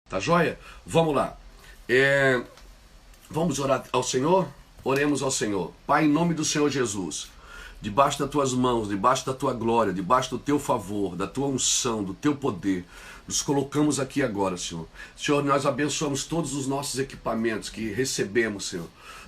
Tá joia? Vamos lá. Vamos orar ao Senhor? Oremos ao Senhor. Pai, em nome do Senhor Jesus, debaixo das tuas mãos, debaixo da tua glória, debaixo do teu favor, da tua unção, do teu poder, nos colocamos aqui agora, Senhor. Senhor, nós abençoamos todos os nossos equipamentos que recebemos, Senhor.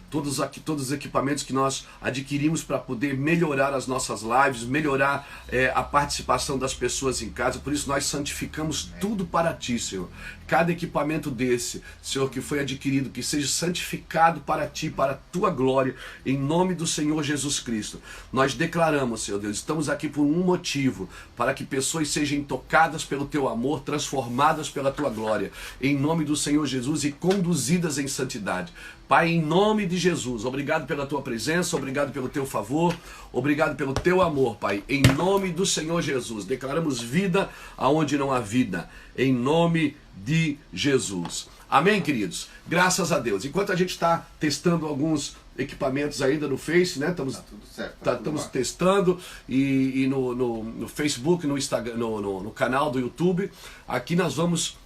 Todos os equipamentos que nós adquirimos para poder melhorar as nossas lives, melhorar a participação das pessoas em casa. Por isso nós santificamos tudo para ti, Senhor. Cada equipamento desse, Senhor, que foi adquirido, que seja santificado para ti, para a tua glória, em nome do Senhor Jesus Cristo. Nós declaramos, Senhor Deus, estamos aqui por um motivo, para que pessoas sejam tocadas pelo teu amor, transformadas pela tua glória, em nome do Senhor Jesus e conduzidas em santidade. Pai, em nome de Jesus, obrigado pela tua presença, obrigado pelo teu favor, obrigado pelo teu amor, Pai, em nome do Senhor Jesus. Declaramos vida aonde não há vida, em nome de Jesus. Amém, queridos? Graças a Deus. Enquanto a gente está testando alguns equipamentos ainda no Face, né? Estamos testando e no Facebook, no Instagram, no canal do YouTube. Aqui nós vamos,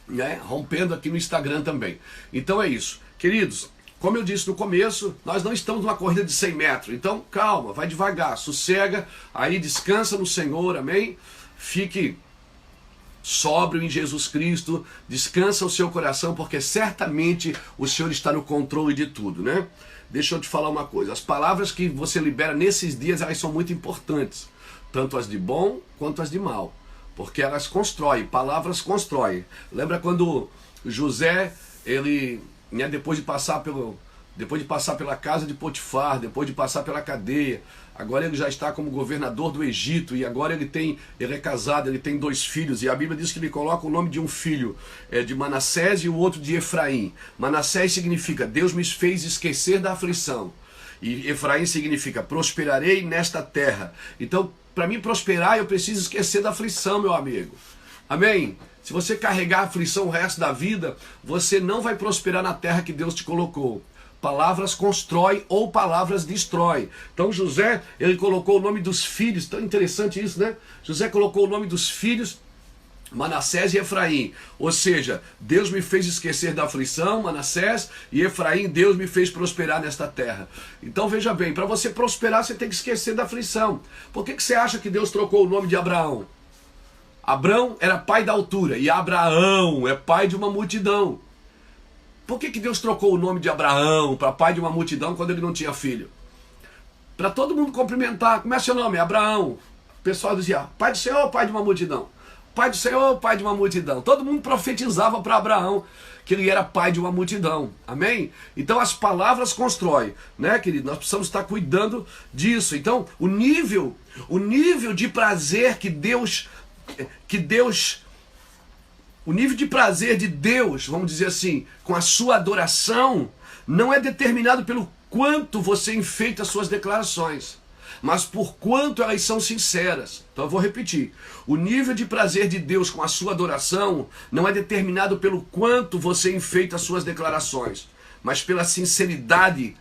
né, rompendo aqui no Instagram também. Então é isso. Queridos, como eu disse no começo, nós não estamos numa corrida de 100 metros. Então, calma, vai devagar, sossega, aí descansa no Senhor, amém? Fique sóbrio em Jesus Cristo, descansa o seu coração, porque certamente o Senhor está no controle de tudo, né? Deixa eu te falar uma coisa, as palavras que você libera nesses dias, elas são muito importantes, tanto as de bom quanto as de mal, porque elas constroem, palavras constroem. Lembra quando José, ele, né, depois de passar pela casa de Potifar, depois de passar pela cadeia, agora ele já está como governador do Egito, e agora ele é casado, ele tem 2 filhos, e a Bíblia diz que ele coloca o nome de um filho de Manassés e o outro de Efraim. Manassés significa Deus me fez esquecer da aflição, e Efraim significa prosperarei nesta terra. Então, para mim prosperar, eu preciso esquecer da aflição, meu amigo. Amém? Se você carregar a aflição o resto da vida, você não vai prosperar na terra que Deus te colocou. Palavras constrói ou palavras destrói. Então José, ele colocou o nome dos filhos, tão interessante isso, né? José colocou o nome dos filhos, Manassés e Efraim. Ou seja, Deus me fez esquecer da aflição, Manassés, e Efraim, Deus me fez prosperar nesta terra. Então veja bem, para você prosperar, você tem que esquecer da aflição. Por que você acha que Deus trocou o nome de Abraão? Abrão era pai da altura e Abraão é pai de uma multidão. Por que Deus trocou o nome de Abraão para pai de uma multidão quando ele não tinha filho? Para todo mundo cumprimentar. Como é seu nome? Abraão. O pessoal dizia, pai do Senhor, pai de uma multidão. Pai do Senhor, pai de uma multidão. Todo mundo profetizava para Abraão que ele era pai de uma multidão. Amém? Então as palavras constroem, né, querido? Nós precisamos estar cuidando disso. Então o nível de prazer o nível de prazer de Deus, vamos dizer assim, com a sua adoração, não é determinado pelo quanto você enfeita as suas declarações, mas por quanto elas são sinceras. Então eu vou repetir. O nível de prazer de Deus com a sua adoração não é determinado pelo quanto você enfeita as suas declarações, mas pela sinceridade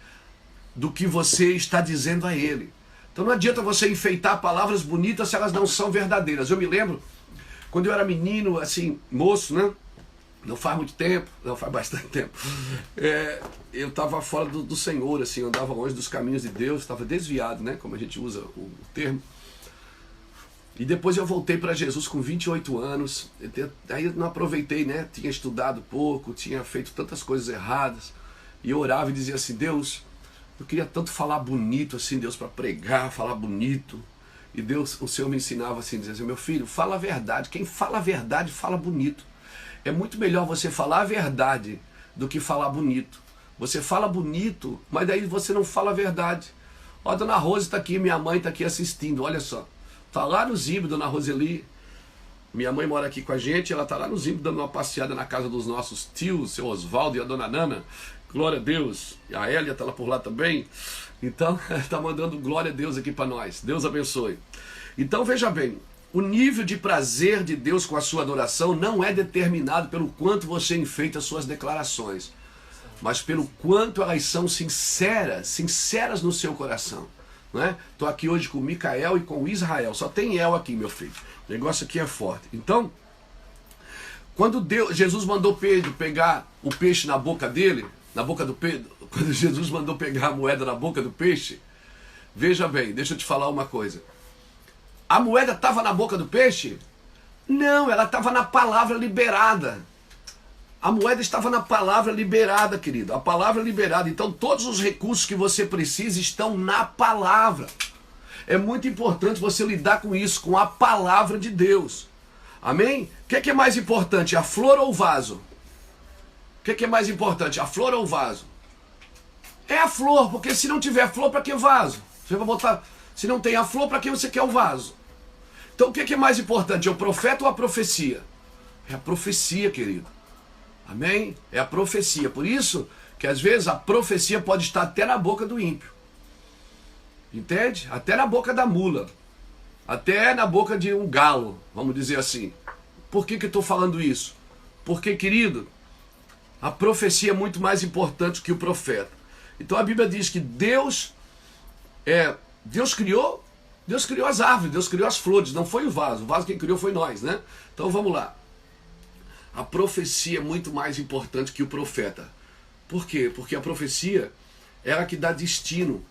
do que você está dizendo a Ele. Então não adianta você enfeitar palavras bonitas se elas não são verdadeiras. Eu me lembro, quando eu era menino, assim, moço, né? Não faz muito tempo, não faz bastante tempo. Eu estava fora do Senhor, assim, eu andava longe dos caminhos de Deus, estava desviado, né? Como a gente usa o termo. E depois eu voltei para Jesus com 28 anos. Aí eu não aproveitei, né? Tinha estudado pouco, tinha feito tantas coisas erradas. E eu orava e dizia assim, Deus, eu queria tanto falar bonito, assim, Deus, para pregar, falar bonito. E Deus, o Senhor me ensinava assim, dizia assim, meu filho, fala a verdade. Quem fala a verdade, fala bonito. É muito melhor você falar a verdade do que falar bonito. Você fala bonito, mas daí você não fala a verdade. Ó, dona Rose está aqui, minha mãe está aqui assistindo, olha só. Está lá no Zimbro, dona Roseli. Minha mãe mora aqui com a gente, ela está lá no Zimbro dando uma passeada na casa dos nossos tios, seu Oswaldo e a dona Nana. Glória a Deus. E a Hélia está lá por lá também. Então, está mandando glória a Deus aqui para nós. Deus abençoe. Então, veja bem, o nível de prazer de Deus com a sua adoração não é determinado pelo quanto você enfeita as suas declarações, mas pelo quanto elas são sinceras no seu coração. Estou aqui hoje com o Micael e com o Israel. Só tem El aqui, meu filho. O negócio aqui é forte. Então, Quando Jesus mandou Pedro pegar o peixe na boca dele, na boca do Pedro, quando Jesus mandou pegar a moeda na boca do peixe, veja bem, deixa eu te falar uma coisa. A moeda estava na boca do peixe? Não, ela estava na palavra liberada. A moeda estava na palavra liberada, querido. A palavra liberada. Então todos os recursos que você precisa estão na palavra. É muito importante você lidar com isso, com a palavra de Deus. Amém? O que é mais importante, a flor ou o vaso? O que é mais importante, a flor ou o vaso? É a flor, porque se não tiver flor, para que vaso? Você vai botar, se não tem a flor, para que você quer o vaso? Então o que é mais importante, é o profeta ou a profecia? É a profecia, querido. Amém? É a profecia. Por isso que às vezes a profecia pode estar até na boca do ímpio. Entende? Até na boca da mula. Até na boca de um galo, vamos dizer assim. Por que eu estou falando isso? Porque, querido, a profecia é muito mais importante que o profeta. Então a Bíblia diz que Deus criou as árvores, Deus criou as flores, não foi o vaso quem criou foi nós, né? Então vamos lá. A profecia é muito mais importante que o profeta. Por quê? Porque a profecia é a que dá destino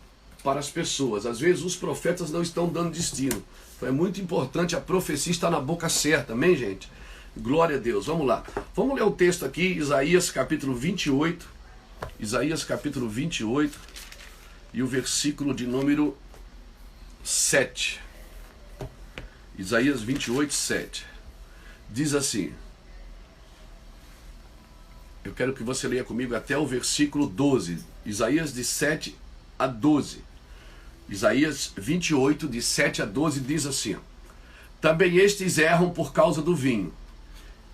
para as pessoas. Às vezes os profetas não estão dando destino. Então é muito importante a profecia estar na boca certa, amém, gente? Glória a Deus. Vamos lá. Vamos ler o texto aqui, Isaías capítulo 28. Isaías capítulo 28 e o versículo de número 7. Isaías 28, 7. Diz assim. Eu quero que você leia comigo até o versículo 12. Isaías de 7 a 12. Isaías 28, de 7 a 12, diz assim: também estes erram por causa do vinho,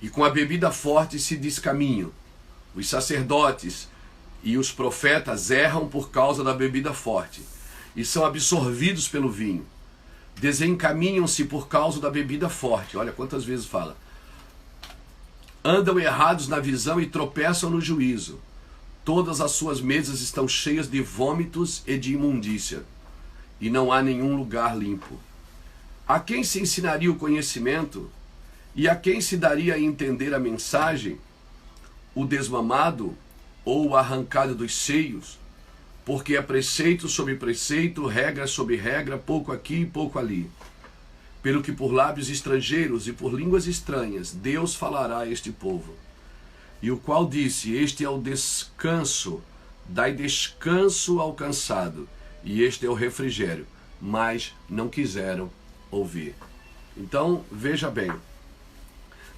e com a bebida forte se descaminham. Os sacerdotes e os profetas erram por causa da bebida forte, e são absorvidos pelo vinho. Desencaminham-se por causa da bebida forte. Olha quantas vezes fala. Andam errados na visão e tropeçam no juízo. Todas as suas mesas estão cheias de vômitos e de imundícia, e não há nenhum lugar limpo. A quem se ensinaria o conhecimento? E a quem se daria a entender a mensagem? O desmamado ou o arrancado dos seios? Porque é preceito sobre preceito, regra sobre regra, pouco aqui e pouco ali. Pelo que por lábios estrangeiros e por línguas estranhas Deus falará a este povo. E o qual disse: este é o descanso, dai descanso ao cansado, e este é o refrigério. Mas não quiseram ouvir. Então, veja bem.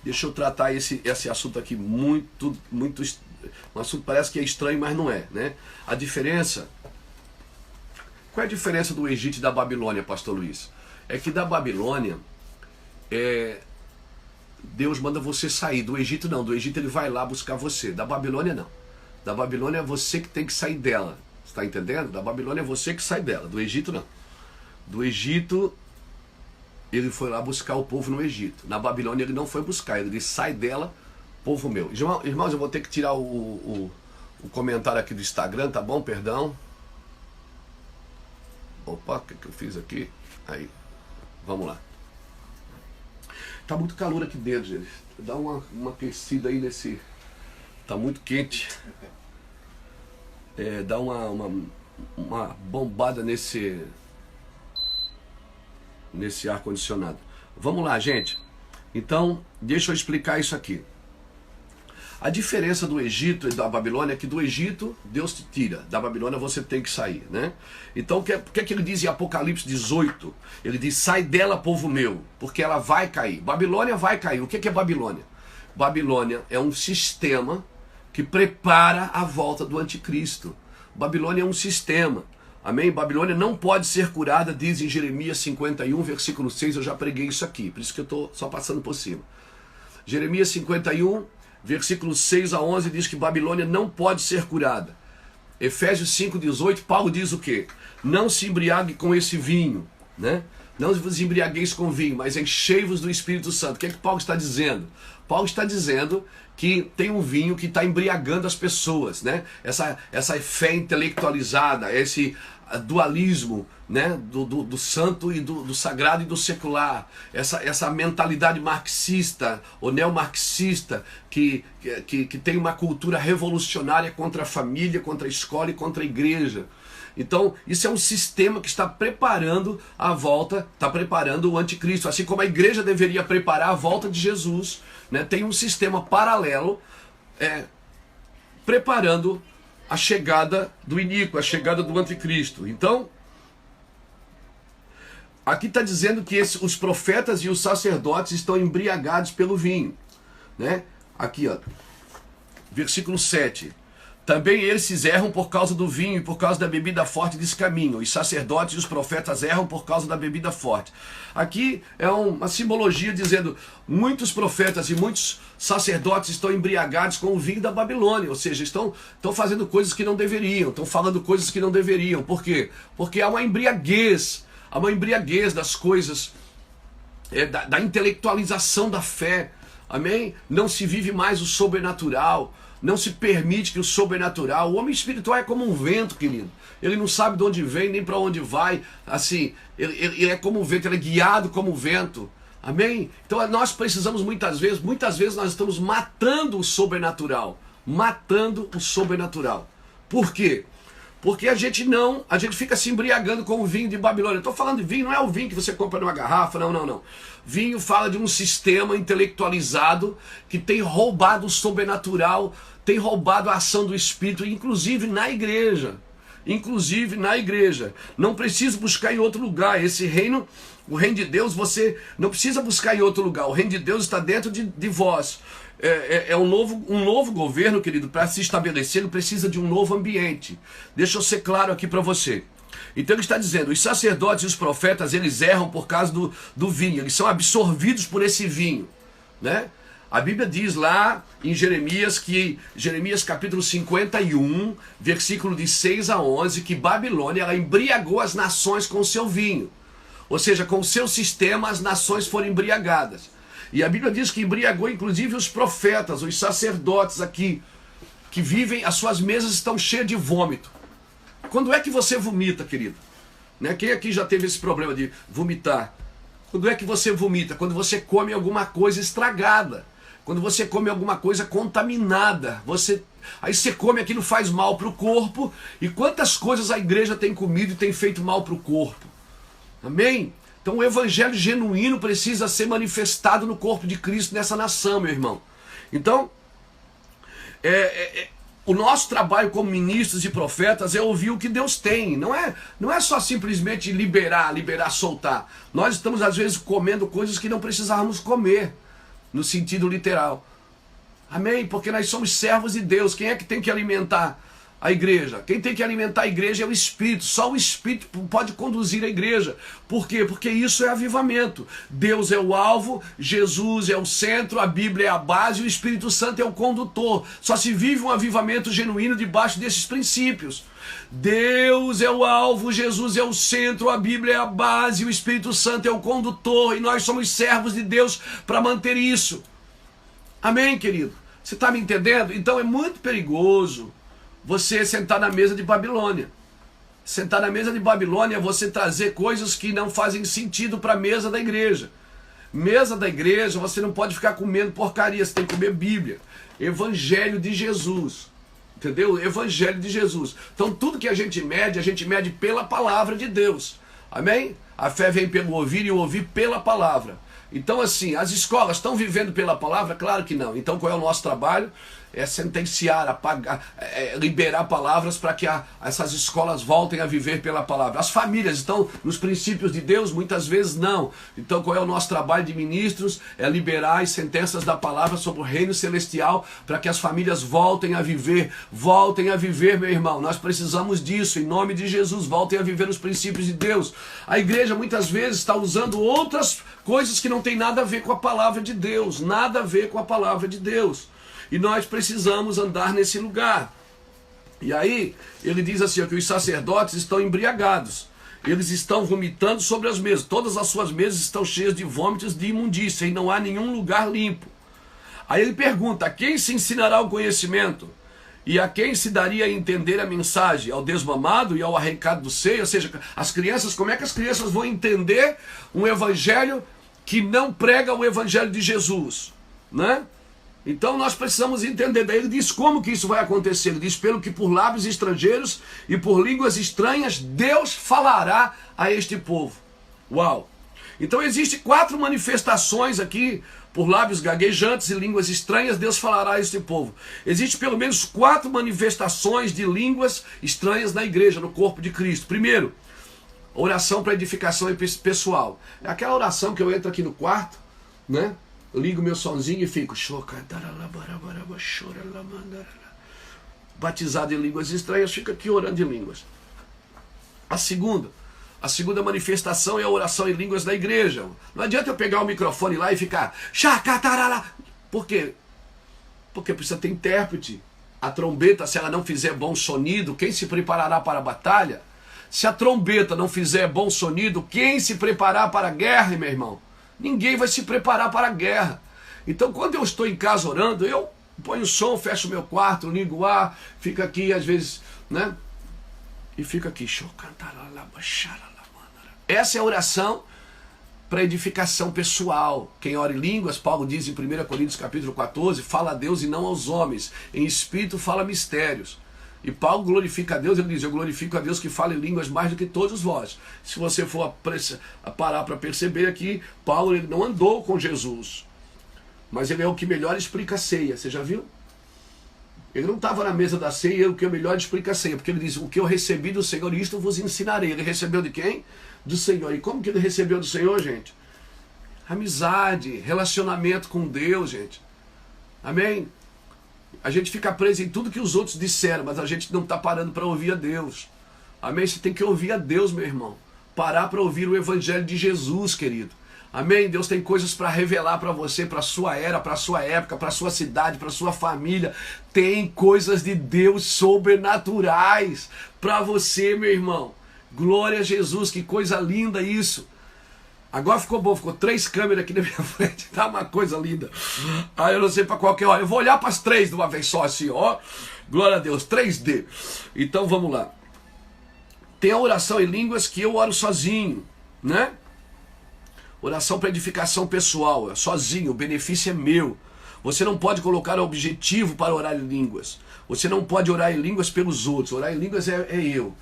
Deixa eu tratar esse assunto aqui muito... Um assunto parece que é estranho, mas não é, né? A diferença... Qual é a diferença do Egito e da Babilônia, pastor Luiz? É que da Babilônia, Deus manda você sair. Do Egito não, do Egito ele vai lá buscar você. Da Babilônia não. Da Babilônia é você que tem que sair dela. Você está entendendo? Da Babilônia é você que sai dela. Do Egito não. Do Egito, ele foi lá buscar o povo no Egito. Na Babilônia ele não foi buscar, ele disse: sai dela, povo meu. Irmãos, eu vou ter que tirar o comentário aqui do Instagram, tá bom? Perdão. Opa, o que eu fiz aqui? Aí, vamos lá. Tá muito calor aqui dentro, gente. Dá uma aquecida aí nesse... Tá muito quente. Dá uma bombada nesse ar-condicionado. Vamos lá, gente. Então, deixa eu explicar isso aqui. A diferença do Egito e da Babilônia é que do Egito Deus te tira, da Babilônia você tem que sair, né? Então o que é que ele diz em Apocalipse 18? Ele diz: sai dela, povo meu, porque ela vai cair. Babilônia vai cair. O que é Babilônia? Babilônia é um sistema que prepara a volta do anticristo. Babilônia é um sistema. Amém? Babilônia não pode ser curada, diz em Jeremias 51, versículo 6, eu já preguei isso aqui, por isso que eu estou só passando por cima. Jeremias 51, versículo 6 a 11, diz que Babilônia não pode ser curada. Efésios 5,18, Paulo diz o quê? Não se embriague com esse vinho, né? Não vos embriagueis com vinho, mas enchei-vos do Espírito Santo. O que é que Paulo está dizendo? Paulo está dizendo que tem um vinho que está embriagando as pessoas, né? Essa fé intelectualizada, dualismo, né, do santo e do sagrado e do secular, essa mentalidade marxista ou neomarxista que tem uma cultura revolucionária contra a família, contra a escola e contra a igreja. Então, isso é um sistema que está preparando a volta, está preparando o anticristo. Assim como a igreja deveria preparar a volta de Jesus, né, tem um sistema paralelo preparando a chegada do iníquo, a chegada do anticristo. Então, aqui está dizendo que os profetas e os sacerdotes estão embriagados pelo vinho, né? Aqui, ó, versículo 7. Também eles erram por causa do vinho e por causa da bebida forte descaminham. Os sacerdotes e os profetas erram por causa da bebida forte. Aqui é uma simbologia dizendo muitos profetas e muitos sacerdotes estão embriagados com o vinho da Babilônia. Ou seja, estão fazendo coisas que não deveriam, estão falando coisas que não deveriam. Por quê? Porque há uma embriaguez das coisas, da intelectualização da fé. Amém? Não se vive mais o sobrenatural. Não se permite que o sobrenatural... O homem espiritual é como um vento, querido. Ele não sabe de onde vem, nem para onde vai. Assim, ele é como um vento, ele é guiado como um vento. Amém? Então nós precisamos muitas vezes nós estamos matando o sobrenatural. Matando o sobrenatural. Por quê? Porque a gente fica se embriagando com o vinho de Babilônia. Estou falando de vinho, não é o vinho que você compra numa garrafa, não. Vinho fala de um sistema intelectualizado que tem roubado o sobrenatural, tem roubado a ação do Espírito, inclusive na igreja. Não precisa buscar em outro lugar. Esse reino, o reino de Deus, você não precisa buscar em outro lugar. O reino de Deus está dentro de vós. Um novo governo, querido, para se estabelecer, ele precisa de um novo ambiente. Deixa eu ser claro aqui para você. Então ele está dizendo, os sacerdotes e os profetas, eles erram por causa do vinho, eles são absorvidos por esse vinho, né? A Bíblia diz lá em Jeremias capítulo 51, versículo de 6 a 11, que Babilônia, ela embriagou as nações com o seu vinho. Ou seja, com o seu sistema, as nações foram embriagadas. E a Bíblia diz que embriagou inclusive os profetas, os sacerdotes aqui, que vivem, as suas mesas estão cheias de vômito. Quando é que você vomita, querido? Né? Quem aqui já teve esse problema de vomitar? Quando é que você vomita? Quando você come alguma coisa estragada. Quando você come alguma coisa contaminada. Aí você come, aquilo faz mal para o corpo. E quantas coisas a igreja tem comido e tem feito mal para o corpo? Amém? Então o evangelho genuíno precisa ser manifestado no corpo de Cristo nessa nação, meu irmão. Então, o nosso trabalho como ministros e profetas é ouvir o que Deus tem. Não é só simplesmente liberar, soltar. Nós estamos às vezes comendo coisas que não precisávamos comer, no sentido literal. Amém? Porque nós somos servos de Deus. Quem é que tem que alimentar a igreja? Quem tem que alimentar a igreja é o Espírito. Só o Espírito pode conduzir a igreja. Por quê? Porque isso é avivamento. Deus é o alvo, Jesus é o centro, a Bíblia é a base e o Espírito Santo é o condutor. Só se vive um avivamento genuíno debaixo desses princípios. Deus é o alvo, Jesus é o centro, a Bíblia é a base, o Espírito Santo é o condutor e nós somos servos de Deus para manter isso. Amém, querido? Você está me entendendo? Então é muito perigoso você sentar na mesa de Babilônia. Sentar na mesa de Babilônia é você trazer coisas que não fazem sentido para a mesa da igreja. Mesa da igreja, você não pode ficar comendo porcaria, você tem que comer Bíblia. Evangelho de Jesus. Entendeu? Evangelho de Jesus. Então tudo que a gente mede pela palavra de Deus. Amém? A fé vem pelo ouvir e o ouvir pela palavra. Então assim, as escolas estão vivendo pela palavra? Claro que não. Então qual é o nosso trabalho? É sentenciar, apagar, liberar palavras para que essas escolas voltem a viver pela palavra. As famílias estão nos princípios de Deus? Muitas vezes não. Então qual é o nosso trabalho de ministros? É liberar as sentenças da palavra sobre o reino celestial para que as famílias voltem a viver, meu irmão. Nós precisamos disso, em nome de Jesus, voltem a viver os princípios de Deus. A igreja muitas vezes está usando outras coisas que não tem nada a ver com a palavra de Deus, nada a ver com a palavra de Deus. E nós precisamos andar nesse lugar. E aí, ele diz assim, que os sacerdotes estão embriagados. Eles estão vomitando sobre as mesas. Todas as suas mesas estão cheias de vômitos de imundícia e não há nenhum lugar limpo. Aí ele pergunta, a quem se ensinará o conhecimento? E a quem se daria a entender a mensagem? Ao desmamado e ao arrancado do seio? Ou seja, as crianças, como é que as crianças vão entender um evangelho que não prega o evangelho de Jesus? Né? Então nós precisamos entender. Daí ele diz como que isso vai acontecer. Ele diz, pelo que por lábios estrangeiros e por línguas estranhas, Deus falará a este povo. Uau! Então existem 4 manifestações aqui, por lábios gaguejantes e línguas estranhas, Deus falará a este povo. Existem pelo menos 4 manifestações de línguas estranhas na igreja, no corpo de Cristo. Primeiro, oração para edificação pessoal. É aquela oração que eu entro aqui no quarto, né? Ligo meu sonzinho e fico batizado em línguas estranhas, fico aqui orando em línguas. A segunda manifestação é a oração em línguas da igreja. Não adianta eu pegar o microfone lá e ficar por quê? Porque precisa ter intérprete. A trombeta, se ela não fizer bom sonido, quem se preparará para a batalha? Se a trombeta não fizer bom sonido, quem se preparar para a guerra, meu irmão? Ninguém vai se preparar para a guerra. Então, quando eu estou em casa orando, eu ponho o som, fecho meu quarto, ligo o ar, fico aqui, às vezes, né? E fico aqui. Essa é a oração para edificação pessoal. Quem ora em línguas, Paulo diz em 1 Coríntios capítulo 14, fala a Deus e não aos homens. Em espírito fala mistérios. E Paulo glorifica a Deus, ele diz, eu glorifico a Deus que fala em línguas mais do que todos vós. Se você for a parar para perceber aqui, Paulo ele não andou com Jesus. Mas ele é o que melhor explica a ceia. Você já viu? Ele não estava na mesa da ceia, é o que melhor explica a ceia. Porque ele diz, o que eu recebi do Senhor, isto vos ensinarei. Ele recebeu de quem? Do Senhor. E como que ele recebeu do Senhor, gente? Amizade, relacionamento com Deus, gente. Amém? A gente fica preso em tudo que os outros disseram, mas a gente não está parando para ouvir a Deus. Amém? Você tem que ouvir a Deus, meu irmão. Parar para ouvir o Evangelho de Jesus, querido. Amém? Deus tem coisas para revelar para você, para a sua era, para a sua época, para a sua cidade, para a sua família. Tem coisas de Deus sobrenaturais para você, meu irmão. Glória a Jesus, que coisa linda isso. Agora ficou bom, ficou 3 câmeras aqui na minha frente, tá uma coisa linda. Aí eu não sei para qual que é, ó. Eu vou olhar para as 3 de uma vez só assim, ó. Glória a Deus, 3D. Então vamos lá. Tem a oração em línguas que eu oro sozinho, né? Oração para edificação pessoal, sozinho, o benefício é meu. Você não pode colocar objetivo para orar em línguas. Você não pode orar em línguas pelos outros. Orar em línguas é eu.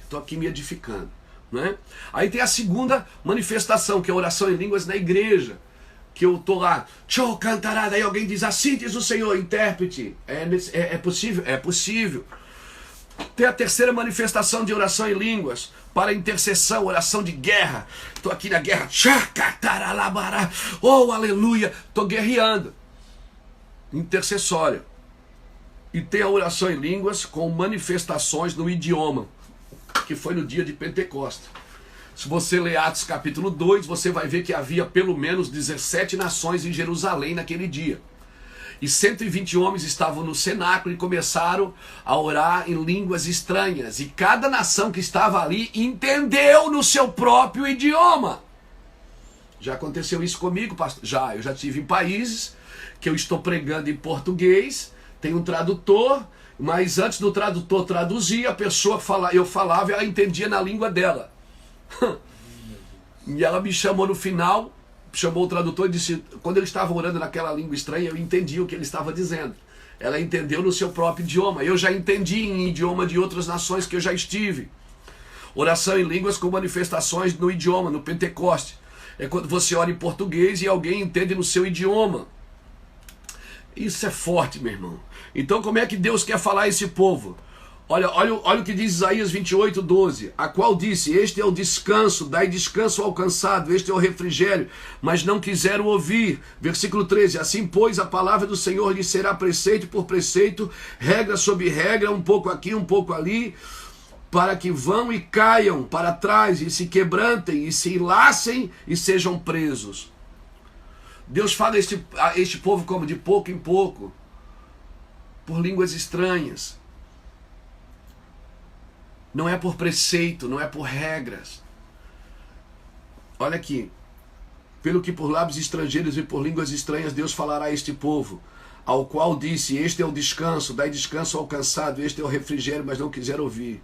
Estou aqui me edificando. Né? Aí tem a segunda manifestação, que é a oração em línguas na igreja. Que eu estou lá, daí alguém diz, assim diz o Senhor, intérprete. É possível? É possível. Tem a terceira manifestação de oração em línguas, para intercessão, oração de guerra. Estou aqui na guerra, oh aleluia, estou guerreando. Intercessória. E tem a oração em línguas com manifestações no idioma, que foi no dia de Pentecostes. Se você ler Atos capítulo 2, você vai ver que havia pelo menos 17 nações em Jerusalém naquele dia. E 120 homens estavam no cenáculo e começaram a orar em línguas estranhas. E cada nação que estava ali entendeu no seu próprio idioma. Já aconteceu isso comigo, pastor? Já, eu já estive em países que eu estou pregando em português, tem um tradutor, mas antes do tradutor traduzir, a pessoa eu falava e ela entendia na língua dela. E ela me chamou no final, chamou o tradutor e disse, quando ele estava orando naquela língua estranha, eu entendi o que ele estava dizendo. Ela entendeu no seu próprio idioma. Eu já entendi em idioma de outras nações que eu já estive. Oração em línguas com manifestações no idioma, no Pentecoste. É quando você ora em português e alguém entende no seu idioma. Isso é forte, meu irmão. Então como é que Deus quer falar a esse povo? Olha o que diz Isaías 28:12, a qual disse, este é o descanso, dai descanso ao cansado, este é o refrigério, mas não quiseram ouvir. Versículo 13, assim pois a palavra do Senhor lhes será preceito por preceito, regra sobre regra, um pouco aqui, um pouco ali, para que vão e caiam para trás, e se quebrantem, e se enlacem, e sejam presos. Deus fala a este povo como de pouco em pouco, por línguas estranhas. Não é por preceito, não é por regras. Olha aqui. Pelo que por lábios estrangeiros e por línguas estranhas Deus falará a este povo. ao qual disse, este é o descanso, dai descanso ao cansado, este é o refrigério, mas não quiseram ouvir.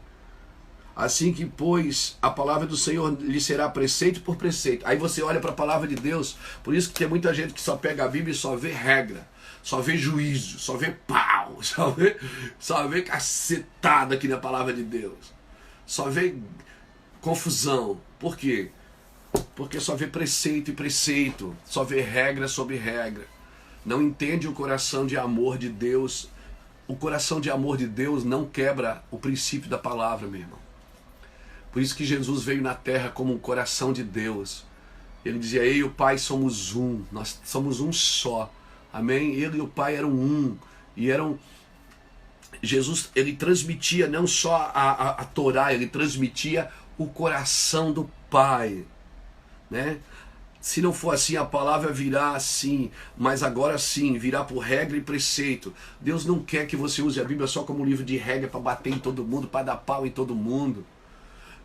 Assim que, pois, a palavra do Senhor lhe será preceito por preceito. Aí você olha para a palavra de Deus, por isso que tem muita gente que só pega a Bíblia e só vê regra, só vê juízo, só vê pau, só vê cacetada aqui na palavra de Deus. Só vê confusão. Por quê? Porque só vê preceito e preceito, só vê regra sobre regra. Não entende o coração de amor de Deus. O coração de amor de Deus não quebra o princípio da palavra, meu irmão. Por isso que Jesus veio na terra como um coração de Deus. Ele dizia, eu e o Pai somos um, nós somos um só. Amém? Ele e o Pai eram um. E eram... Jesus, ele transmitia não só a Torá, ele transmitia o coração do Pai. Né? Se não for assim, a palavra virá assim, mas agora sim, virá por regra e preceito. Deus não quer que você use a Bíblia só como um livro de regra para bater em todo mundo, para dar pau em todo mundo.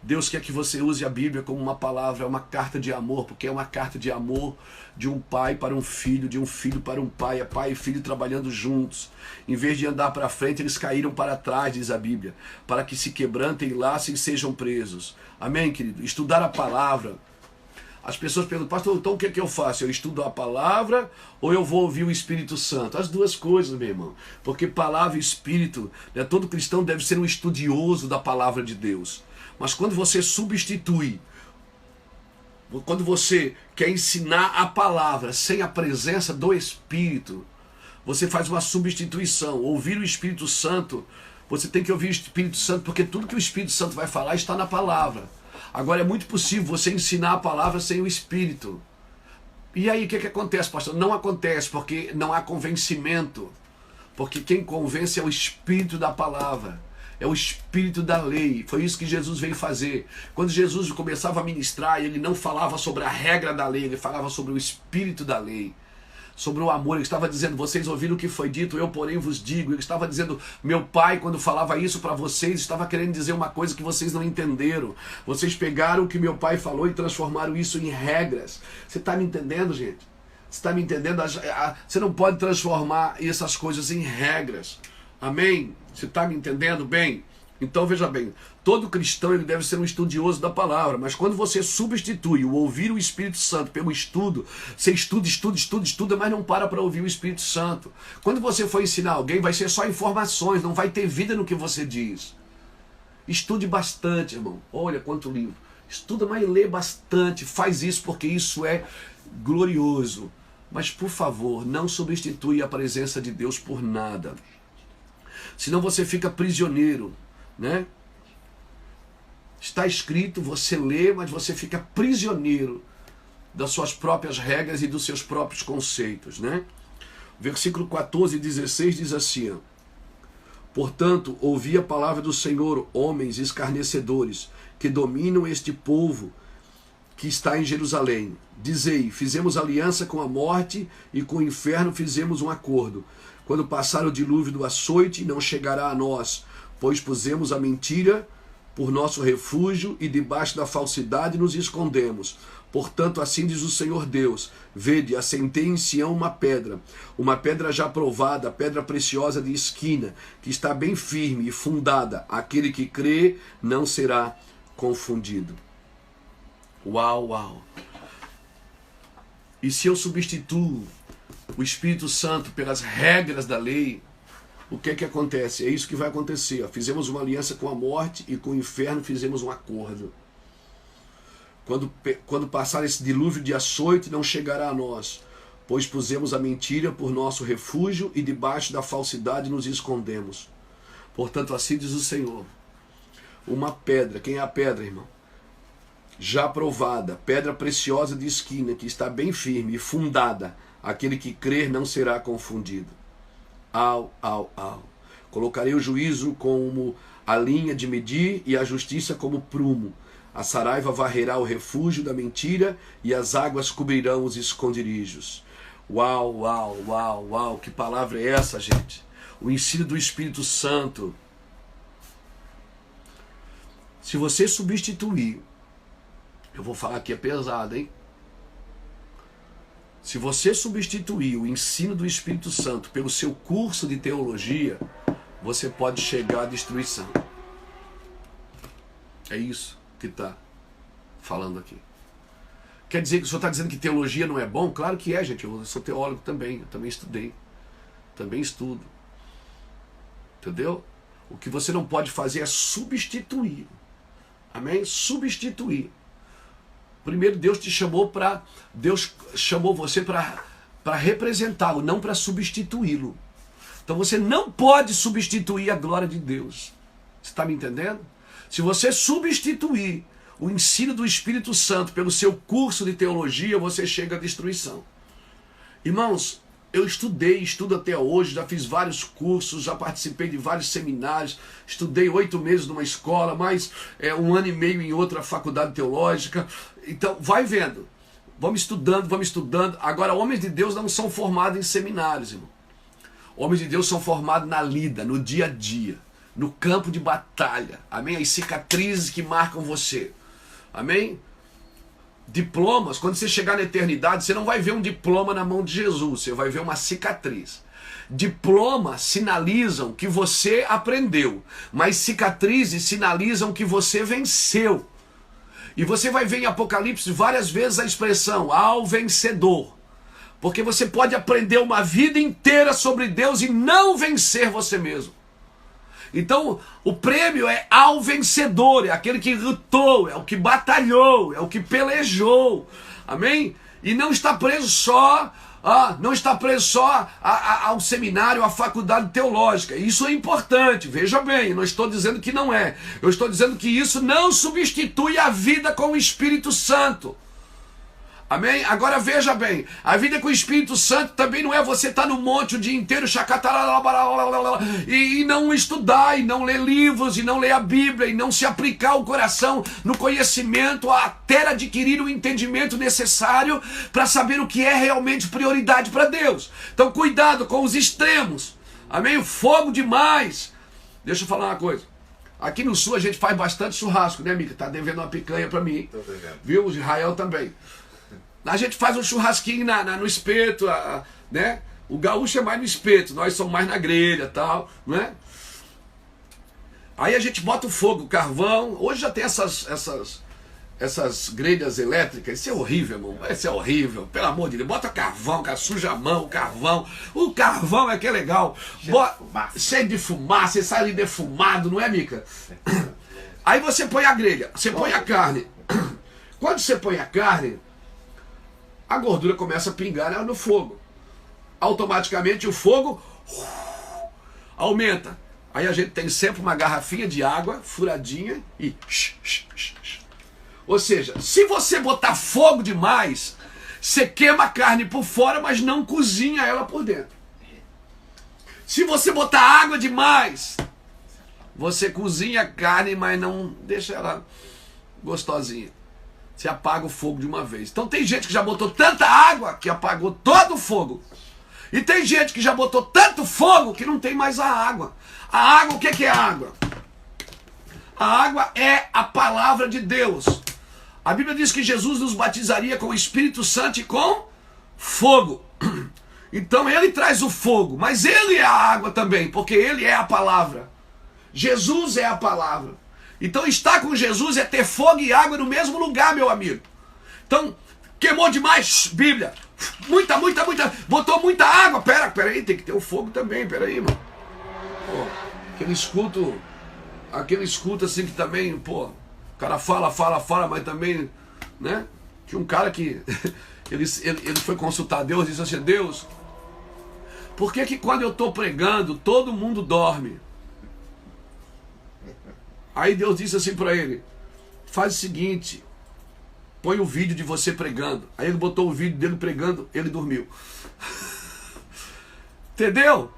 Deus quer que você use a Bíblia como uma palavra, uma carta de amor, porque é uma carta de amor de um pai para um filho, de um filho para um pai, é pai e filho trabalhando juntos. Em vez de andar para frente, eles caíram para trás, diz a Bíblia, para que se quebrantem, laçem e sejam presos. Amém, querido? Estudar a palavra. As pessoas perguntam, pastor, então o que é que eu faço? Eu estudo a palavra ou eu vou ouvir o Espírito Santo? As duas coisas, meu irmão. Porque palavra e Espírito, né, todo cristão deve ser um estudioso da palavra de Deus. Mas quando você substitui, quando você quer ensinar a palavra sem a presença do Espírito, você faz uma substituição. Ouvir o Espírito Santo, você tem que ouvir o Espírito Santo, porque tudo que o Espírito Santo vai falar está na palavra. Agora é muito possível você ensinar a palavra sem o Espírito. E aí o que acontece, pastor? Não acontece, porque não há convencimento. Porque quem convence é o Espírito da palavra. É o Espírito da lei. Foi isso que Jesus veio fazer. Quando Jesus começava a ministrar, ele não falava sobre a regra da lei, ele falava sobre o Espírito da lei. Sobre o amor. Ele estava dizendo, vocês ouviram o que foi dito, eu porém vos digo. Ele estava dizendo, meu pai, quando falava isso para vocês, estava querendo dizer uma coisa que vocês não entenderam. Vocês pegaram o que meu pai falou e transformaram isso em regras. Você está me entendendo, gente? Você está me entendendo? Você não pode transformar essas coisas em regras. Amém? Você está me entendendo bem? Então veja bem, todo cristão ele deve ser um estudioso da palavra, mas quando você substitui o ouvir o Espírito Santo pelo estudo, você estuda, mas não para ouvir o Espírito Santo. Quando você for ensinar alguém, vai ser só informações, não vai ter vida no que você diz. Estude bastante, irmão. Olha quanto livro. Estuda, mas lê bastante. Faz isso porque isso é glorioso. Mas, por favor, não substitui a presença de Deus por nada. Senão você fica prisioneiro, né? Está escrito, você lê, mas você fica prisioneiro das suas próprias regras e dos seus próprios conceitos, né? Versículo 14 e 16 diz assim, ó, portanto, ouvi a palavra do Senhor, homens escarnecedores, que dominam este povo que está em Jerusalém. Dizei, fizemos aliança com a morte e com o inferno fizemos um acordo. Quando passar o dilúvio do açoite, não chegará a nós, pois pusemos a mentira por nosso refúgio e debaixo da falsidade nos escondemos. Portanto, assim diz o Senhor Deus, vede, assentei em Sião uma pedra já provada, pedra preciosa de esquina, que está bem firme e fundada. Aquele que crê não será confundido. Uau, uau. E se eu substituo o Espírito Santo pelas regras da lei, o que é que acontece? É isso que vai acontecer. Ó. Fizemos uma aliança com a morte e com o inferno fizemos um acordo. Quando passar esse dilúvio de açoite, não chegará a nós, pois pusemos a mentira por nosso refúgio e debaixo da falsidade nos escondemos. Portanto, assim diz o Senhor, uma pedra, quem é a pedra, irmão? Já provada, pedra preciosa de esquina, que está bem firme e fundada, aquele que crer não será confundido. Au, au, au. Colocarei o juízo como a linha de medir e a justiça como prumo. A saraiva varrerá o refúgio da mentira e as águas cobrirão os esconderijos. Uau, uau, uau, uau. Que palavra é essa, gente? O ensino do Espírito Santo. Se você substituir, eu vou falar que é pesado, hein? Se você substituir o ensino do Espírito Santo pelo seu curso de teologia, você pode chegar à destruição. É isso que está falando aqui. Quer dizer que o senhor está dizendo que teologia não é bom? Claro que é, gente. Eu sou teólogo também. Eu também estudei. Também estudo. Entendeu? O que você não pode fazer é substituir. Amém? Substituir. Primeiro Deus te chamou para... Deus chamou você para representá-lo, não para substituí-lo. Então você não pode substituir a glória de Deus. Você está me entendendo? Se você substituir o ensino do Espírito Santo pelo seu curso de teologia, você chega à destruição. Irmãos, eu estudo até hoje, já fiz vários cursos, já participei de vários seminários, estudei 8 meses numa escola, mais 1 ano e meio em outra faculdade teológica. Então, vai vendo. Vamos estudando. Agora, homens de Deus não são formados em seminários, irmão. Homens de Deus são formados na lida, no dia a dia, no campo de batalha. Amém? As cicatrizes que marcam você. Amém? Diplomas, quando você chegar na eternidade, você não vai ver um diploma na mão de Jesus, você vai ver uma cicatriz. Diplomas sinalizam que você aprendeu, mas cicatrizes sinalizam que você venceu. E você vai ver em Apocalipse várias vezes a expressão ao vencedor. Porque você pode aprender uma vida inteira sobre Deus e não vencer você mesmo. Então, o prêmio é ao vencedor, é aquele que lutou, é o que batalhou, é o que pelejou. Amém? E não está preso só, ao seminário, à faculdade teológica. Isso é importante, veja bem, não estou dizendo que não é. Eu estou dizendo que isso não substitui a vida com o Espírito Santo. Amém? Agora veja bem, a vida com o Espírito Santo também não é você estar no monte o dia inteiro e não estudar, e não ler livros, e não ler a Bíblia, e não se aplicar o coração no conhecimento até adquirir o entendimento necessário para saber o que é realmente prioridade para Deus. Então cuidado com os extremos. Amém? Fogo demais. Deixa eu falar uma coisa. Aqui no sul a gente faz bastante churrasco, né, Mica? Tá devendo uma picanha para mim. Viu? O Israel também. A gente faz um churrasquinho no espeto, né? O gaúcho é mais no espeto, nós somos mais na grelha e tal, né? Aí a gente bota o fogo, o carvão. Hoje já tem essas grelhas elétricas. Isso é horrível, irmão. Isso é horrível, pelo amor de Deus. Bota carvão, cara, suja a mão, o carvão. O carvão é que é legal. Cheio de fumaça, você sai ali defumado, não é, Mica? Aí você põe a grelha, você põe a carne. Quando você põe a carne, a gordura começa a pingar no fogo. Automaticamente o fogo aumenta. Aí a gente tem sempre uma garrafinha de água furadinha e... Ou seja, se você botar fogo demais, você queima a carne por fora, mas não cozinha ela por dentro. Se você botar água demais, você cozinha a carne, mas não deixa ela gostosinha. Você apaga o fogo de uma vez. Então tem gente que já botou tanta água que apagou todo o fogo. E tem gente que já botou tanto fogo que não tem mais a água. A água, o que é a água? A água é a palavra de Deus. A Bíblia diz que Jesus nos batizaria com o Espírito Santo e com fogo. Então ele traz o fogo, mas ele é a água também, porque ele é a palavra. Jesus é a palavra. Então estar com Jesus é ter fogo e água no mesmo lugar, meu amigo. Então, queimou demais, Bíblia. Muita. Botou muita água. Pera aí, tem que ter o fogo também, pera aí, mano. Pô, aquele escuto assim que também, pô, o cara fala, mas também, né? Tinha um cara que, ele foi consultar Deus e disse assim, Deus, por que quando eu estou pregando, todo mundo dorme? Aí Deus disse assim para ele, faz o seguinte, põe o vídeo de você pregando. Aí ele botou o vídeo dele pregando, ele dormiu. Entendeu?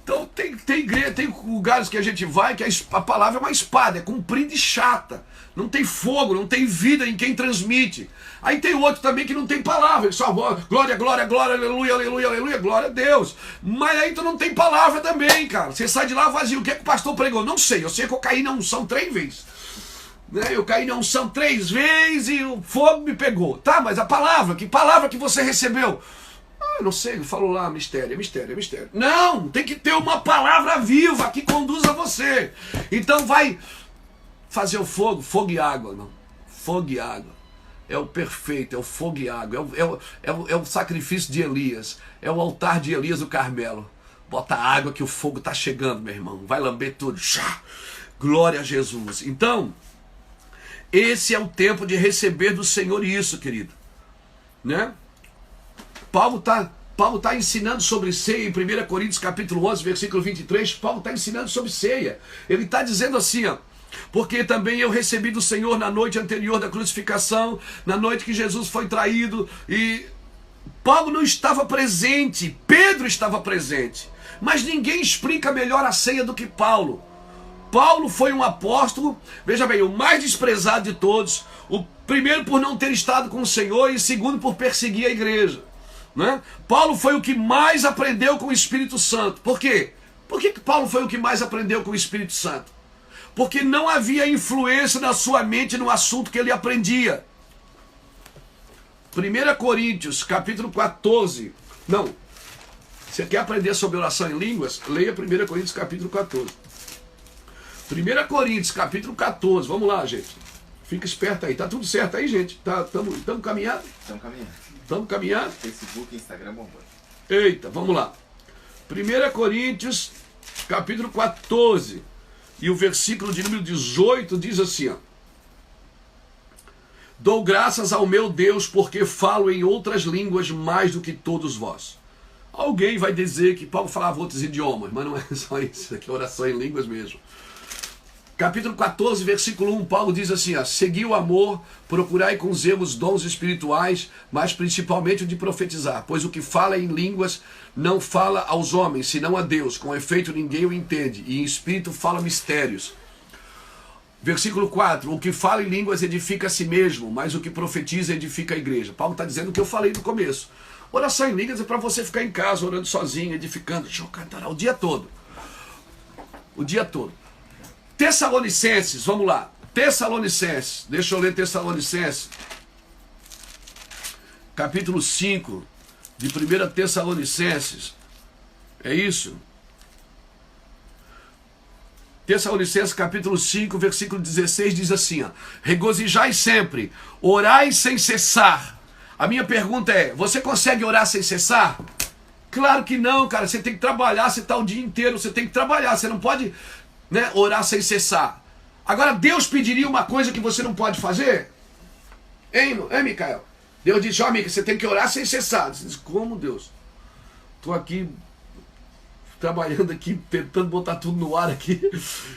Então tem igreja, tem lugares que a gente vai que a palavra é uma espada, é comprida e chata. Não tem fogo, não tem vida em quem transmite. Aí tem outro também que não tem palavra, ele só glória, aleluia, glória a Deus. Mas aí tu não tem palavra também, cara. Você sai de lá vazio. O que é que o pastor pregou? Não sei, eu sei que eu caí na unção 3 vezes. Né? Eu caí na unção 3 vezes e o fogo me pegou. Tá, mas a palavra, que palavra que você recebeu? Eu não sei, ele falou lá, mistério, é mistério, é mistério. Não, tem que ter uma palavra viva que conduza você. Então vai fazer o fogo, fogo e água, não. Fogo e água. É o perfeito, é o fogo e água, é o sacrifício de Elias, é o altar de Elias do Carmelo. Bota água que o fogo está chegando, meu irmão. Vai lamber tudo. Glória a Jesus. Então, esse é o tempo de receber do Senhor isso, querido. Né? Paulo tá ensinando sobre ceia em 1 Coríntios capítulo 11, versículo 23. Paulo está ensinando sobre ceia. Ele está dizendo assim, ó. Porque também eu recebi do Senhor na noite anterior da crucificação, na noite que Jesus foi traído, e Paulo não estava presente, Pedro estava presente, mas ninguém explica melhor a ceia do que Paulo. Paulo foi um apóstolo, veja bem, o mais desprezado de todos, o primeiro por não ter estado com o Senhor e segundo por perseguir a igreja, né? Paulo foi o que mais aprendeu com o Espírito Santo. Por quê? Por que Paulo foi o que mais aprendeu com o Espírito Santo? Porque não havia influência na sua mente no assunto que ele aprendia. 1 Coríntios, capítulo 14. Não. Você quer aprender sobre oração em línguas? Leia 1 Coríntios, capítulo 14. 1 Coríntios, capítulo 14. Vamos lá, gente. Fica esperto aí. Tá tudo certo aí, gente? Estamos caminhando? Estamos caminhando. Estamos caminhando? Facebook e Instagram bombando. Eita, vamos lá. 1 Coríntios, capítulo 14. E o versículo de número 18 diz assim, ó. Dou graças ao meu Deus porque falo em outras línguas mais do que todos vós. Alguém vai dizer que Paulo falava outros idiomas, mas não é só isso, aqui é oração em línguas mesmo. Capítulo 14, versículo 1, Paulo diz assim, ó, segui o amor, procurai com zelo os dons espirituais, mas principalmente o de profetizar, pois o que fala em línguas não fala aos homens, senão a Deus, com efeito ninguém o entende, e em espírito fala mistérios. Versículo 4, o que fala em línguas edifica a si mesmo, mas o que profetiza edifica a igreja. Paulo está dizendo o que eu falei no começo. Oração em línguas é para você ficar em casa, orando sozinho, edificando, o dia todo. O dia todo. Tessalonicenses, vamos lá. Tessalonicenses, deixa eu ler Tessalonicenses. Capítulo 5 de 1 Tessalonicenses. É isso? Tessalonicenses capítulo 5, versículo 16 diz assim, ó, regozijai sempre, orai sem cessar. A minha pergunta é, você consegue orar sem cessar? Claro que não, cara, você tem que trabalhar, você está o dia inteiro, você tem que trabalhar, você não pode, né, orar sem cessar. Agora, Deus pediria uma coisa que você não pode fazer? Hein, Micael? Deus disse, ó, Mica, você tem que orar sem cessar. Você diz, como, Deus? Estou aqui trabalhando aqui, tentando botar tudo no ar aqui.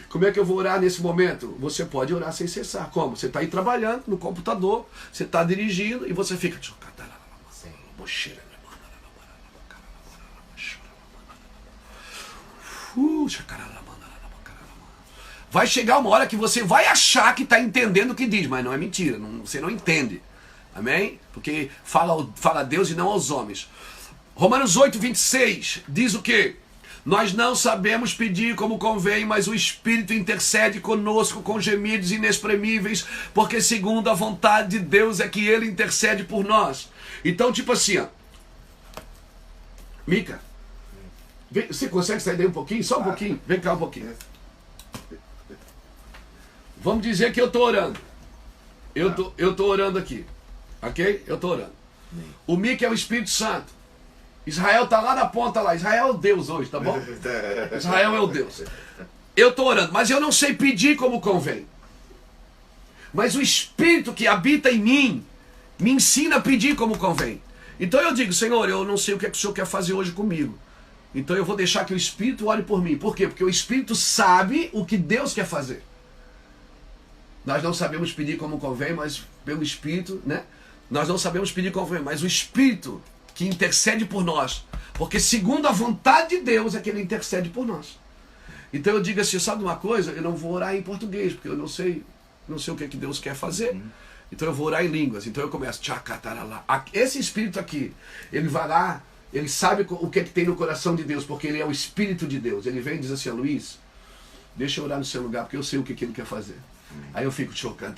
Como é que eu vou orar nesse momento? Você pode orar sem cessar. Como? Você está aí trabalhando no computador, você está dirigindo e você fica... Vai chegar uma hora que você vai achar que está entendendo o que diz, mas não é mentira, você não entende. Amém? Porque fala a Deus e não aos homens. Romanos 8, 26 diz o quê? Nós não sabemos pedir como convém, mas o Espírito intercede conosco com gemidos inexprimíveis, porque segundo a vontade de Deus é que Ele intercede por nós. Então, tipo assim, ó. Mica, você consegue sair daí um pouquinho? Só um pouquinho? Vem cá um pouquinho. Vamos dizer que eu estou orando. Eu tô orando aqui. Ok? Eu estou orando. O Mica é o Espírito Santo. Israel está lá na ponta lá. Israel é o Deus hoje, tá bom? Israel é o Deus. Eu estou orando, mas eu não sei pedir como convém. Mas o Espírito que habita em mim me ensina a pedir como convém. Então eu digo, Senhor, eu não sei o que é que o Senhor quer fazer hoje comigo. Então eu vou deixar que o Espírito ore por mim. Por quê? Porque o Espírito sabe o que Deus quer fazer. Nós não sabemos pedir como convém, mas pelo Espírito, né? Nós não sabemos pedir como convém, mas o Espírito que intercede por nós. Porque segundo a vontade de Deus é que Ele intercede por nós. Então eu digo assim, sabe uma coisa? Eu não vou orar em português, porque eu não sei o que é que Deus quer fazer. Então eu vou orar em línguas. Então eu começo, esse Espírito aqui, ele vai lá, ele sabe o que é que tem no coração de Deus, porque ele é o Espírito de Deus. Ele vem e diz assim, Luiz, deixa eu orar no seu lugar, porque eu sei o que ele quer fazer. Aí eu fico chocando,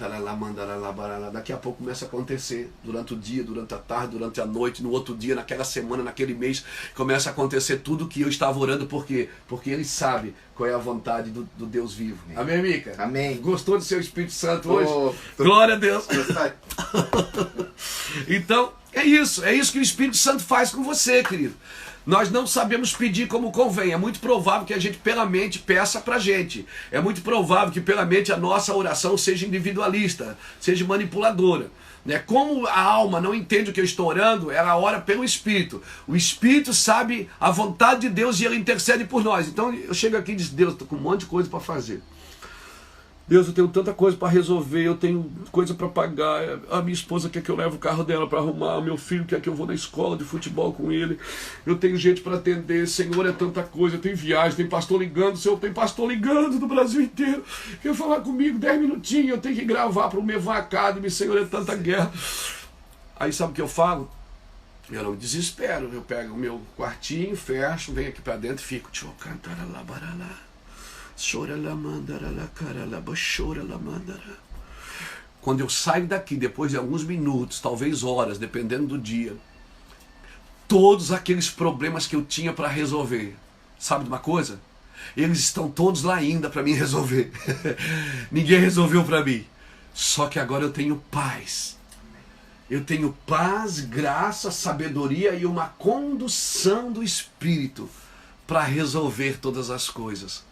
daqui a pouco começa a acontecer, durante o dia, durante a tarde, durante a noite, no outro dia, naquela semana, naquele mês, começa a acontecer tudo que eu estava orando, por quê? Porque ele sabe qual é a vontade do Deus vivo. Amém, Mica? Amém. Gostou do seu Espírito Santo hoje? Glória a Deus. Então, é isso que o Espírito Santo faz com você, querido. Nós não sabemos pedir como convém. É muito provável que a gente pela mente peça pra gente. É muito provável que pela mente a nossa oração seja individualista, seja manipuladora. Né? Como a alma não entende o que eu estou orando, ela ora pelo Espírito. O Espírito sabe a vontade de Deus e ele intercede por nós. Então eu chego aqui e digo, Deus, estou com um monte de coisa para fazer. Deus, eu tenho tanta coisa para resolver, eu tenho coisa para pagar, a minha esposa quer que eu leve o carro dela para arrumar, o meu filho quer que eu vou na escola de futebol com ele, eu tenho gente para atender, Senhor, é tanta coisa, tem viagem, tem pastor ligando, Senhor, tem pastor ligando do Brasil inteiro, quer falar comigo 10 minutinhos, eu tenho que gravar para o Mevan Academy, Senhor, é tanta guerra. Aí sabe o que eu falo? Eu não me desespero, eu pego o meu quartinho, fecho, venho aqui para dentro e fico, quando eu saio daqui, depois de alguns minutos, talvez horas, dependendo do dia, todos aqueles problemas que eu tinha para resolver, sabe de uma coisa? Eles estão todos lá ainda para mim resolver. Ninguém resolveu para mim. Só que agora eu tenho paz. Eu tenho paz, graça, sabedoria e uma condução do Espírito para resolver todas as coisas.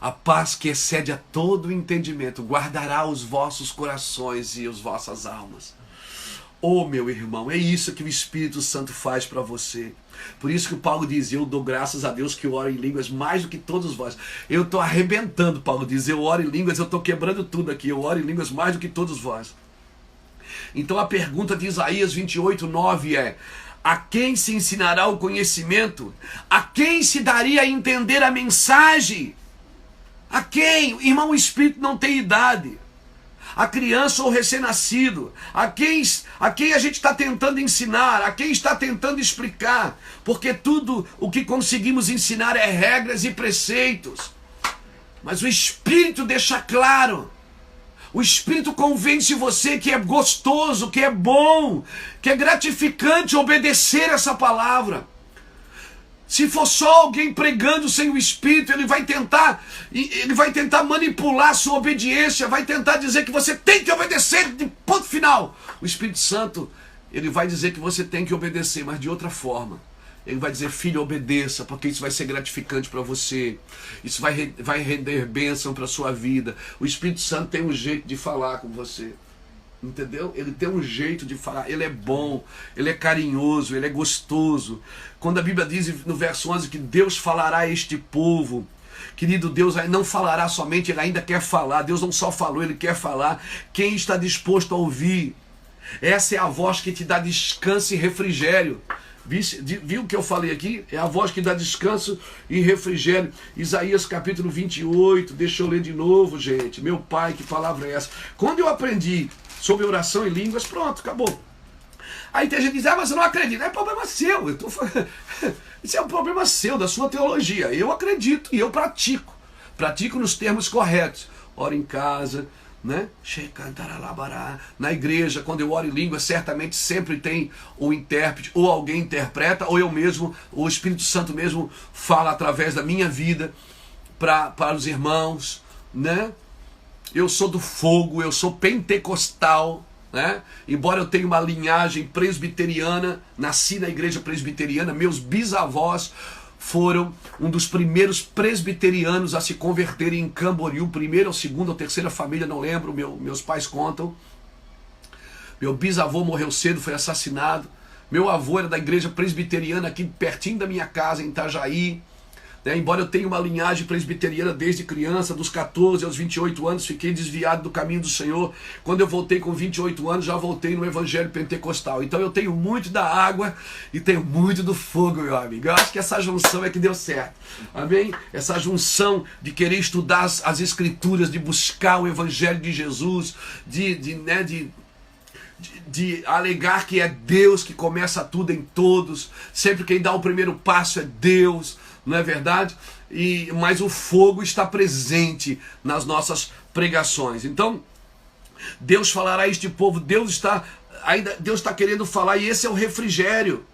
A paz que excede a todo entendimento guardará os vossos corações e as vossas almas. Oh, meu irmão, é isso que o Espírito Santo faz para você. Por isso que o Paulo diz, eu dou graças a Deus que eu oro em línguas mais do que todos vós. Eu estou arrebentando, Paulo diz, eu oro em línguas, eu estou quebrando tudo aqui, eu oro em línguas mais do que todos vós. Então a pergunta de Isaías 28:9 é, a quem se ensinará o conhecimento? A quem se daria a entender a mensagem? A quem? Irmão, o Espírito não tem idade. A criança ou recém-nascido. A quem a gente está tentando ensinar, a quem está tentando explicar. Porque tudo o que conseguimos ensinar é regras e preceitos. Mas o Espírito deixa claro. O Espírito convence você que é gostoso, que é bom, que é gratificante obedecer essa palavra. Se for só alguém pregando sem o Espírito, ele vai tentar manipular a sua obediência, vai tentar dizer que você tem que obedecer de ponto final. O Espírito Santo, ele vai dizer que você tem que obedecer, mas de outra forma. Ele vai dizer, filho, obedeça, porque isso vai ser gratificante para você. Isso vai render bênção para a sua vida. O Espírito Santo tem um jeito de falar com você. Entendeu? Ele tem um jeito de falar, ele é bom, ele é carinhoso, ele é gostoso. Quando a Bíblia diz no verso 11 que Deus falará a este povo, querido, Deus não falará somente, ele ainda quer falar. Deus não só falou, ele quer falar. Quem está disposto a ouvir? Essa é a voz que te dá descanso e refrigério. Viu o que eu falei aqui? É a voz que dá descanso e refrigério. Isaías capítulo 28, deixa eu ler de novo, gente. Meu pai, que palavra é essa? Quando eu aprendi sobre oração em línguas, pronto, acabou. Aí tem gente que diz, mas eu não acredito. É problema seu. Isso é um problema seu, da sua teologia. Eu acredito e eu pratico. Pratico nos termos corretos. Oro em casa, né? Na igreja, quando eu oro em língua, certamente sempre tem o intérprete, ou alguém interpreta, ou eu mesmo, o Espírito Santo mesmo fala através da minha vida para os irmãos, né? Eu sou do fogo, eu sou pentecostal, né? Embora eu tenha uma linhagem presbiteriana, nasci na igreja presbiteriana, meus bisavós foram um dos primeiros presbiterianos a se converterem em Camboriú, primeira ou segunda ou terceira família, não lembro, meus pais contam. Meu bisavô morreu cedo, foi assassinado. Meu avô era da igreja presbiteriana aqui pertinho da minha casa, em Itajaí. Embora eu tenha uma linhagem presbiteriana desde criança, dos 14 aos 28 anos, fiquei desviado do caminho do Senhor. Quando eu voltei com 28 anos, já voltei no evangelho pentecostal. Então eu tenho muito da água e tenho muito do fogo, meu amigo. Eu acho que essa junção é que deu certo. Amém? Essa junção de querer estudar as escrituras, de buscar o evangelho de Jesus, de alegar que é Deus que começa tudo em todos. Sempre quem dá o primeiro passo é Deus. Não é verdade? mas o fogo está presente nas nossas pregações. Então, Deus falará a este povo, Deus está querendo falar, e esse é o refrigério.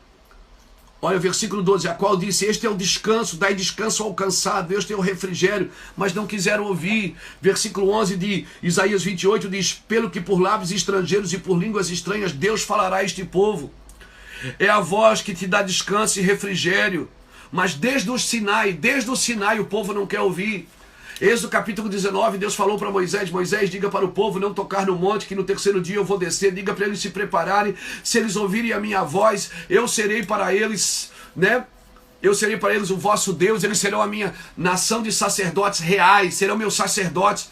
Olha o versículo 12, a qual disse, este é o descanso, dai descanso ao cansado, este é o refrigério, mas não quiseram ouvir. Versículo 11 de Isaías 28 diz, pelo que por lábios estrangeiros e por línguas estranhas, Deus falará a este povo. É a voz que te dá descanso e refrigério, mas desde o Sinai o povo não quer ouvir. Êxodo capítulo 19, Deus falou para Moisés, Moisés, diga para o povo não tocar no monte, que no terceiro dia eu vou descer, diga para eles se prepararem, se eles ouvirem a minha voz, eu serei para eles, né? Eu serei para eles o vosso Deus, eles serão a minha nação de sacerdotes reais, serão meus sacerdotes,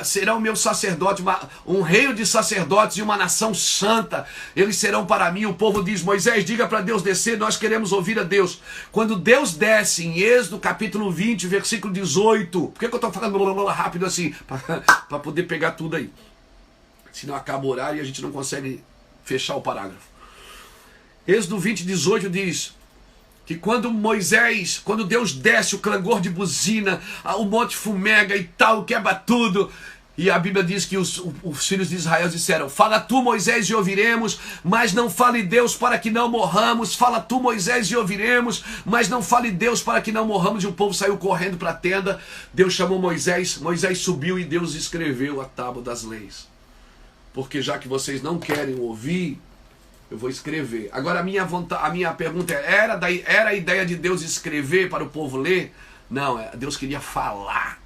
serão meus sacerdotes, um reino de sacerdotes e uma nação santa, eles serão para mim. O povo diz, Moisés, diga para Deus descer, nós queremos ouvir a Deus. Quando Deus desce, em Êxodo capítulo 20, versículo 18, por que eu estou falando rápido assim? Para poder pegar tudo aí, senão acaba o horário e a gente não consegue fechar o parágrafo. Êxodo 20, 18 diz... que quando Deus desce, o clangor de buzina, o monte fumega e tal, quebra tudo. E a Bíblia diz que os filhos de Israel disseram, fala tu, Moisés, e ouviremos, mas não fale Deus para que não morramos. Fala tu, Moisés, e ouviremos, mas não fale Deus para que não morramos. E o povo saiu correndo para a tenda. Deus chamou Moisés, Moisés subiu e Deus escreveu a tábua das leis. Porque já que vocês não querem ouvir, eu vou escrever. Agora a minha pergunta é, era a ideia de Deus escrever para o povo ler? Não, Deus queria falar.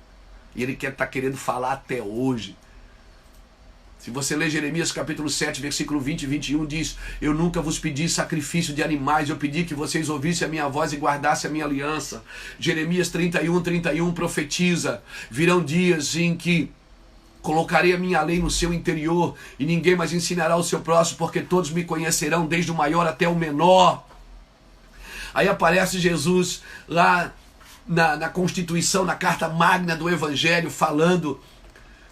E Ele está querendo falar até hoje. Se você ler Jeremias capítulo 7, versículo 20 e 21, diz, eu nunca vos pedi sacrifício de animais, eu pedi que vocês ouvissem a minha voz e guardassem a minha aliança. Jeremias 31 profetiza, virão dias em que colocarei a minha lei no seu interior e ninguém mais ensinará o seu próximo, porque todos me conhecerão, desde o maior até o menor. Aí aparece Jesus lá na Constituição, na Carta Magna do Evangelho, falando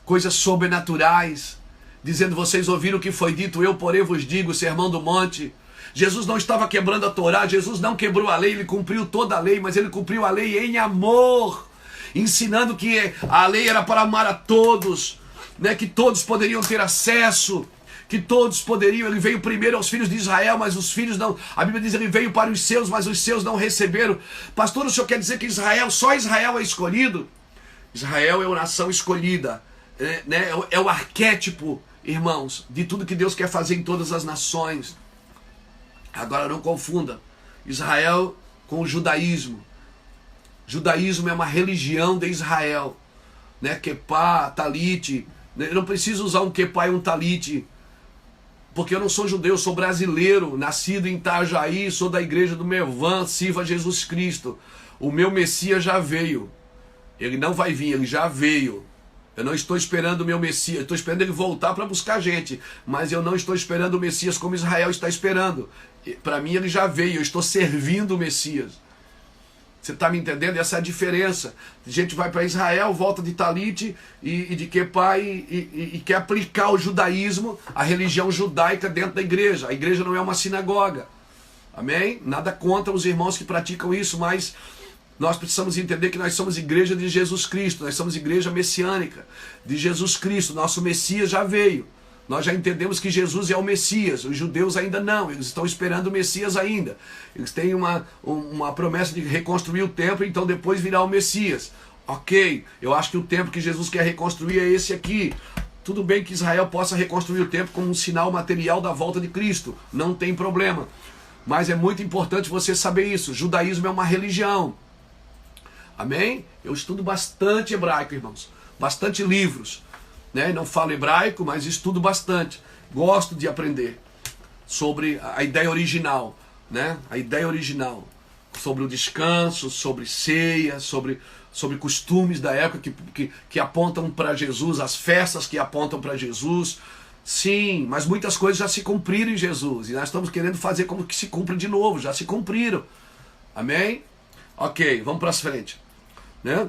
coisas sobrenaturais, dizendo, vocês ouviram o que foi dito, eu porém vos digo, o Sermão do Monte. Jesus não estava quebrando a Torá, Jesus não quebrou a lei, Ele cumpriu toda a lei, mas Ele cumpriu a lei em amor, ensinando que a lei era para amar a todos, né, que todos poderiam ter acesso, que todos poderiam. Ele veio primeiro aos filhos de Israel, mas os filhos não. A Bíblia diz, ele veio para os seus, mas os seus não receberam. Pastor, o senhor quer dizer que só Israel é escolhido? Israel é a nação escolhida, né? É o arquétipo, irmãos, de tudo que Deus quer fazer em todas as nações. Agora não confunda Israel com o judaísmo. Judaísmo é uma religião de Israel, né? Quepá, talite. Eu não preciso usar um quepá e um talite, porque eu não sou judeu, eu sou brasileiro, nascido em Itajaí, sou da igreja do Mervan, sirvo a Jesus Cristo. O meu Messias já veio. Ele não vai vir, ele já veio. Eu não estou esperando o meu Messias, eu estou esperando ele voltar para buscar gente, mas eu não estou esperando o Messias como Israel está esperando. Para mim ele já veio, eu estou servindo o Messias. Você está me entendendo? Essa é a diferença. A gente vai para Israel, volta de talite e de quepá e quer aplicar o judaísmo, a religião judaica dentro da igreja. A igreja não é uma sinagoga. Amém? Nada contra os irmãos que praticam isso, mas nós precisamos entender que nós somos igreja de Jesus Cristo. Nós somos igreja messiânica de Jesus Cristo. Nosso Messias já veio. Nós já entendemos que Jesus é o Messias. Os judeus ainda não, eles estão esperando o Messias ainda. Eles têm uma promessa de reconstruir o templo, então depois virá o Messias. Ok, eu acho que o templo que Jesus quer reconstruir é esse aqui. Tudo bem que Israel possa reconstruir o templo como um sinal material da volta de Cristo, não tem problema. Mas é muito importante você saber isso. O judaísmo é uma religião. Amém? Eu estudo bastante hebraico, irmãos. Bastante livros. Né? Não falo hebraico, mas estudo bastante. Gosto de aprender sobre a ideia original, né? A ideia original, sobre o descanso, sobre ceia, sobre costumes da época que apontam para Jesus, as festas que apontam para Jesus. Sim, mas muitas coisas já se cumpriram em Jesus e nós estamos querendo fazer como que se cumpra de novo. Já se cumpriram. Amém? Ok, vamos para frente, né?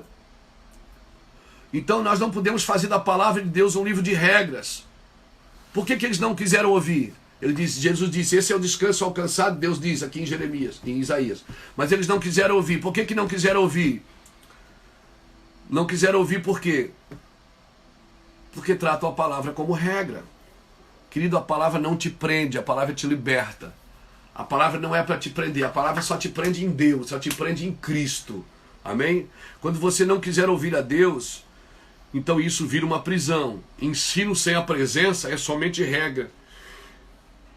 Então nós não podemos fazer da palavra de Deus um livro de regras. Por que eles não quiseram ouvir? Jesus disse, esse é o descanso alcançado, Deus diz aqui em Jeremias, em Isaías. Mas eles não quiseram ouvir. Por que não quiseram ouvir? Não quiseram ouvir por quê? Porque tratam a palavra como regra. Querido, a palavra não te prende, a palavra te liberta. A palavra não é para te prender, a palavra só te prende em Deus, só te prende em Cristo. Amém? Quando você não quiser ouvir a Deus, então isso vira uma prisão. Ensino sem a presença é somente regra.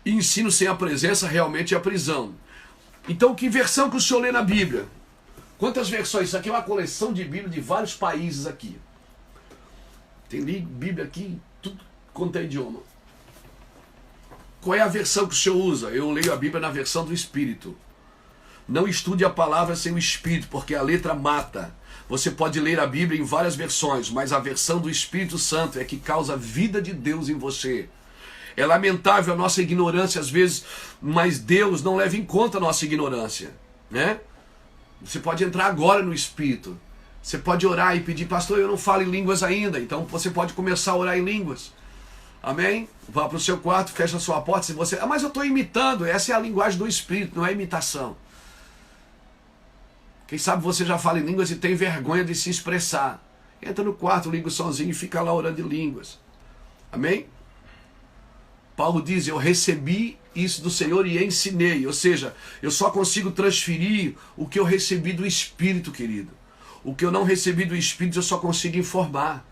E ensino sem a presença realmente é a prisão. Então, que versão que o senhor lê na Bíblia? Quantas versões? Isso aqui é uma coleção de Bíblia de vários países aqui. Tem Bíblia aqui, tudo quanto é idioma. Qual é a versão que o senhor usa? Eu leio a Bíblia na versão do Espírito. Não estude a palavra sem o Espírito, porque a letra mata. Você pode ler a Bíblia em várias versões, mas a versão do Espírito Santo é que causa a vida de Deus em você. É lamentável a nossa ignorância às vezes, mas Deus não leva em conta a nossa ignorância, né? Você pode entrar agora no Espírito. Você pode orar e pedir, pastor, eu não falo em línguas ainda. Então você pode começar a orar em línguas. Amém? Vá para o seu quarto, fecha a sua porta. Se você, mas eu estou imitando. Essa é a linguagem do Espírito, não é imitação. Quem sabe você já fala em línguas e tem vergonha de se expressar. Entra no quarto, liga o somzinho e fica lá orando em línguas. Amém? Paulo diz, eu recebi isso do Senhor e ensinei. Ou seja, eu só consigo transferir o que eu recebi do Espírito, querido. O que eu não recebi do Espírito eu só consigo informar,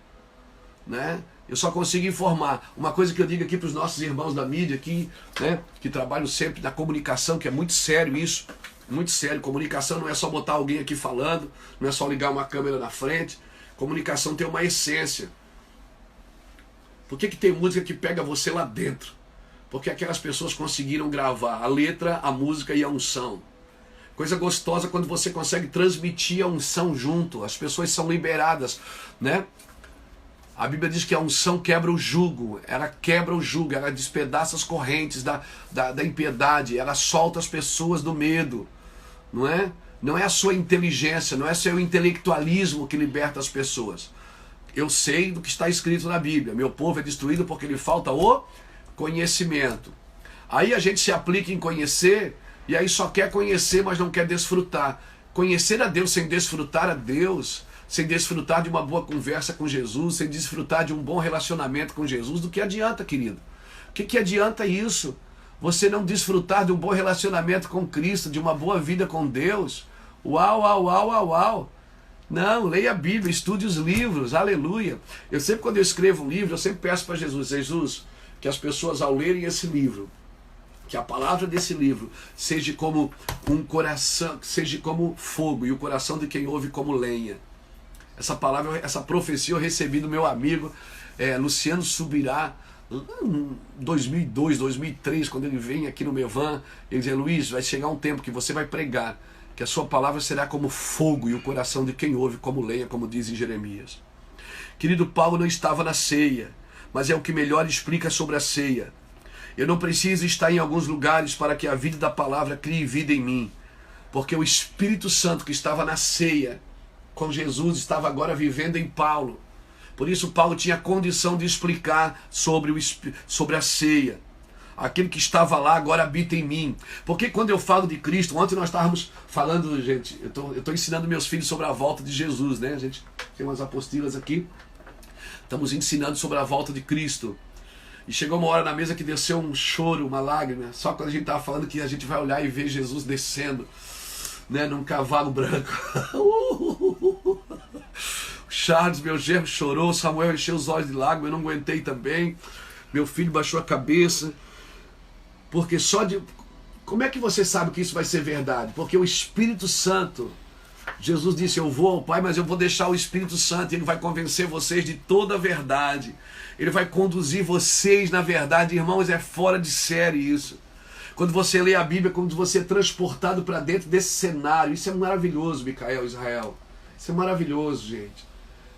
né? Eu só consigo informar. Uma coisa que eu digo aqui para os nossos irmãos da mídia aqui, né, que trabalham sempre na comunicação, que é muito sério isso, muito sério. Comunicação não é só botar alguém aqui falando, não é só ligar uma câmera na frente. Comunicação tem uma essência. Por que tem música que pega você lá dentro? Porque aquelas pessoas conseguiram gravar a letra, a música e a unção. Coisa gostosa quando você consegue transmitir a unção junto. As pessoas são liberadas, né? A Bíblia diz que a unção quebra o jugo. Ela quebra o jugo, ela despedaça as correntes da impiedade. Ela solta as pessoas do medo, não é? Não é a sua inteligência, não é seu intelectualismo que liberta as pessoas. Eu sei do que está escrito na Bíblia. Meu povo é destruído porque lhe falta o conhecimento. Aí a gente se aplica em conhecer... E aí só quer conhecer, mas não quer desfrutar. Conhecer a Deus sem desfrutar a Deus, sem desfrutar de uma boa conversa com Jesus, sem desfrutar de um bom relacionamento com Jesus, do que adianta, querido? O que adianta isso? Você não desfrutar de um bom relacionamento com Cristo, de uma boa vida com Deus? Uau, uau, uau, uau, uau. Não, leia a Bíblia, estude os livros, aleluia. Eu sempre, quando eu escrevo um livro, eu sempre peço para Jesus, Jesus, que as pessoas ao lerem esse livro, que a palavra desse livro seja como um coração, seja como fogo, e o coração de quem ouve como lenha. Essa palavra, essa profecia eu recebi do meu amigo Luciano Subirá, em 2002, 2003, quando ele vem aqui no Mevan, ele diz, Luiz, vai chegar um tempo que você vai pregar, que a sua palavra será como fogo, e o coração de quem ouve como lenha, como diz em Jeremias. Querido, Paulo não estava na ceia, mas é o que melhor explica sobre a ceia. Eu não preciso estar em alguns lugares para que a vida da palavra crie vida em mim. Porque o Espírito Santo que estava na ceia com Jesus estava agora vivendo em Paulo. Por isso Paulo tinha condição de explicar sobre a ceia. Aquele que estava lá agora habita em mim. Porque quando eu falo de Cristo, ontem nós estávamos falando, gente, eu estou ensinando meus filhos sobre a volta de Jesus, né? A gente tem umas apostilas aqui. Estamos ensinando sobre a volta de Cristo. E chegou uma hora na mesa que desceu um choro, uma lágrima, só quando a gente estava falando que a gente vai olhar e ver Jesus descendo, né, num cavalo branco. Charles, meu genro, chorou, Samuel encheu os olhos de lágrimas, eu não aguentei também. Meu filho baixou a cabeça. Porque só de... Como é que você sabe que isso vai ser verdade? Porque o Espírito Santo... Jesus disse, eu vou ao Pai, mas eu vou deixar o Espírito Santo, ele vai convencer vocês de toda a verdade. Ele vai conduzir vocês na verdade. Irmãos, é fora de série isso. Quando você lê a Bíblia, quando você é transportado para dentro desse cenário, isso é maravilhoso, Micael, Israel. Isso é maravilhoso, gente.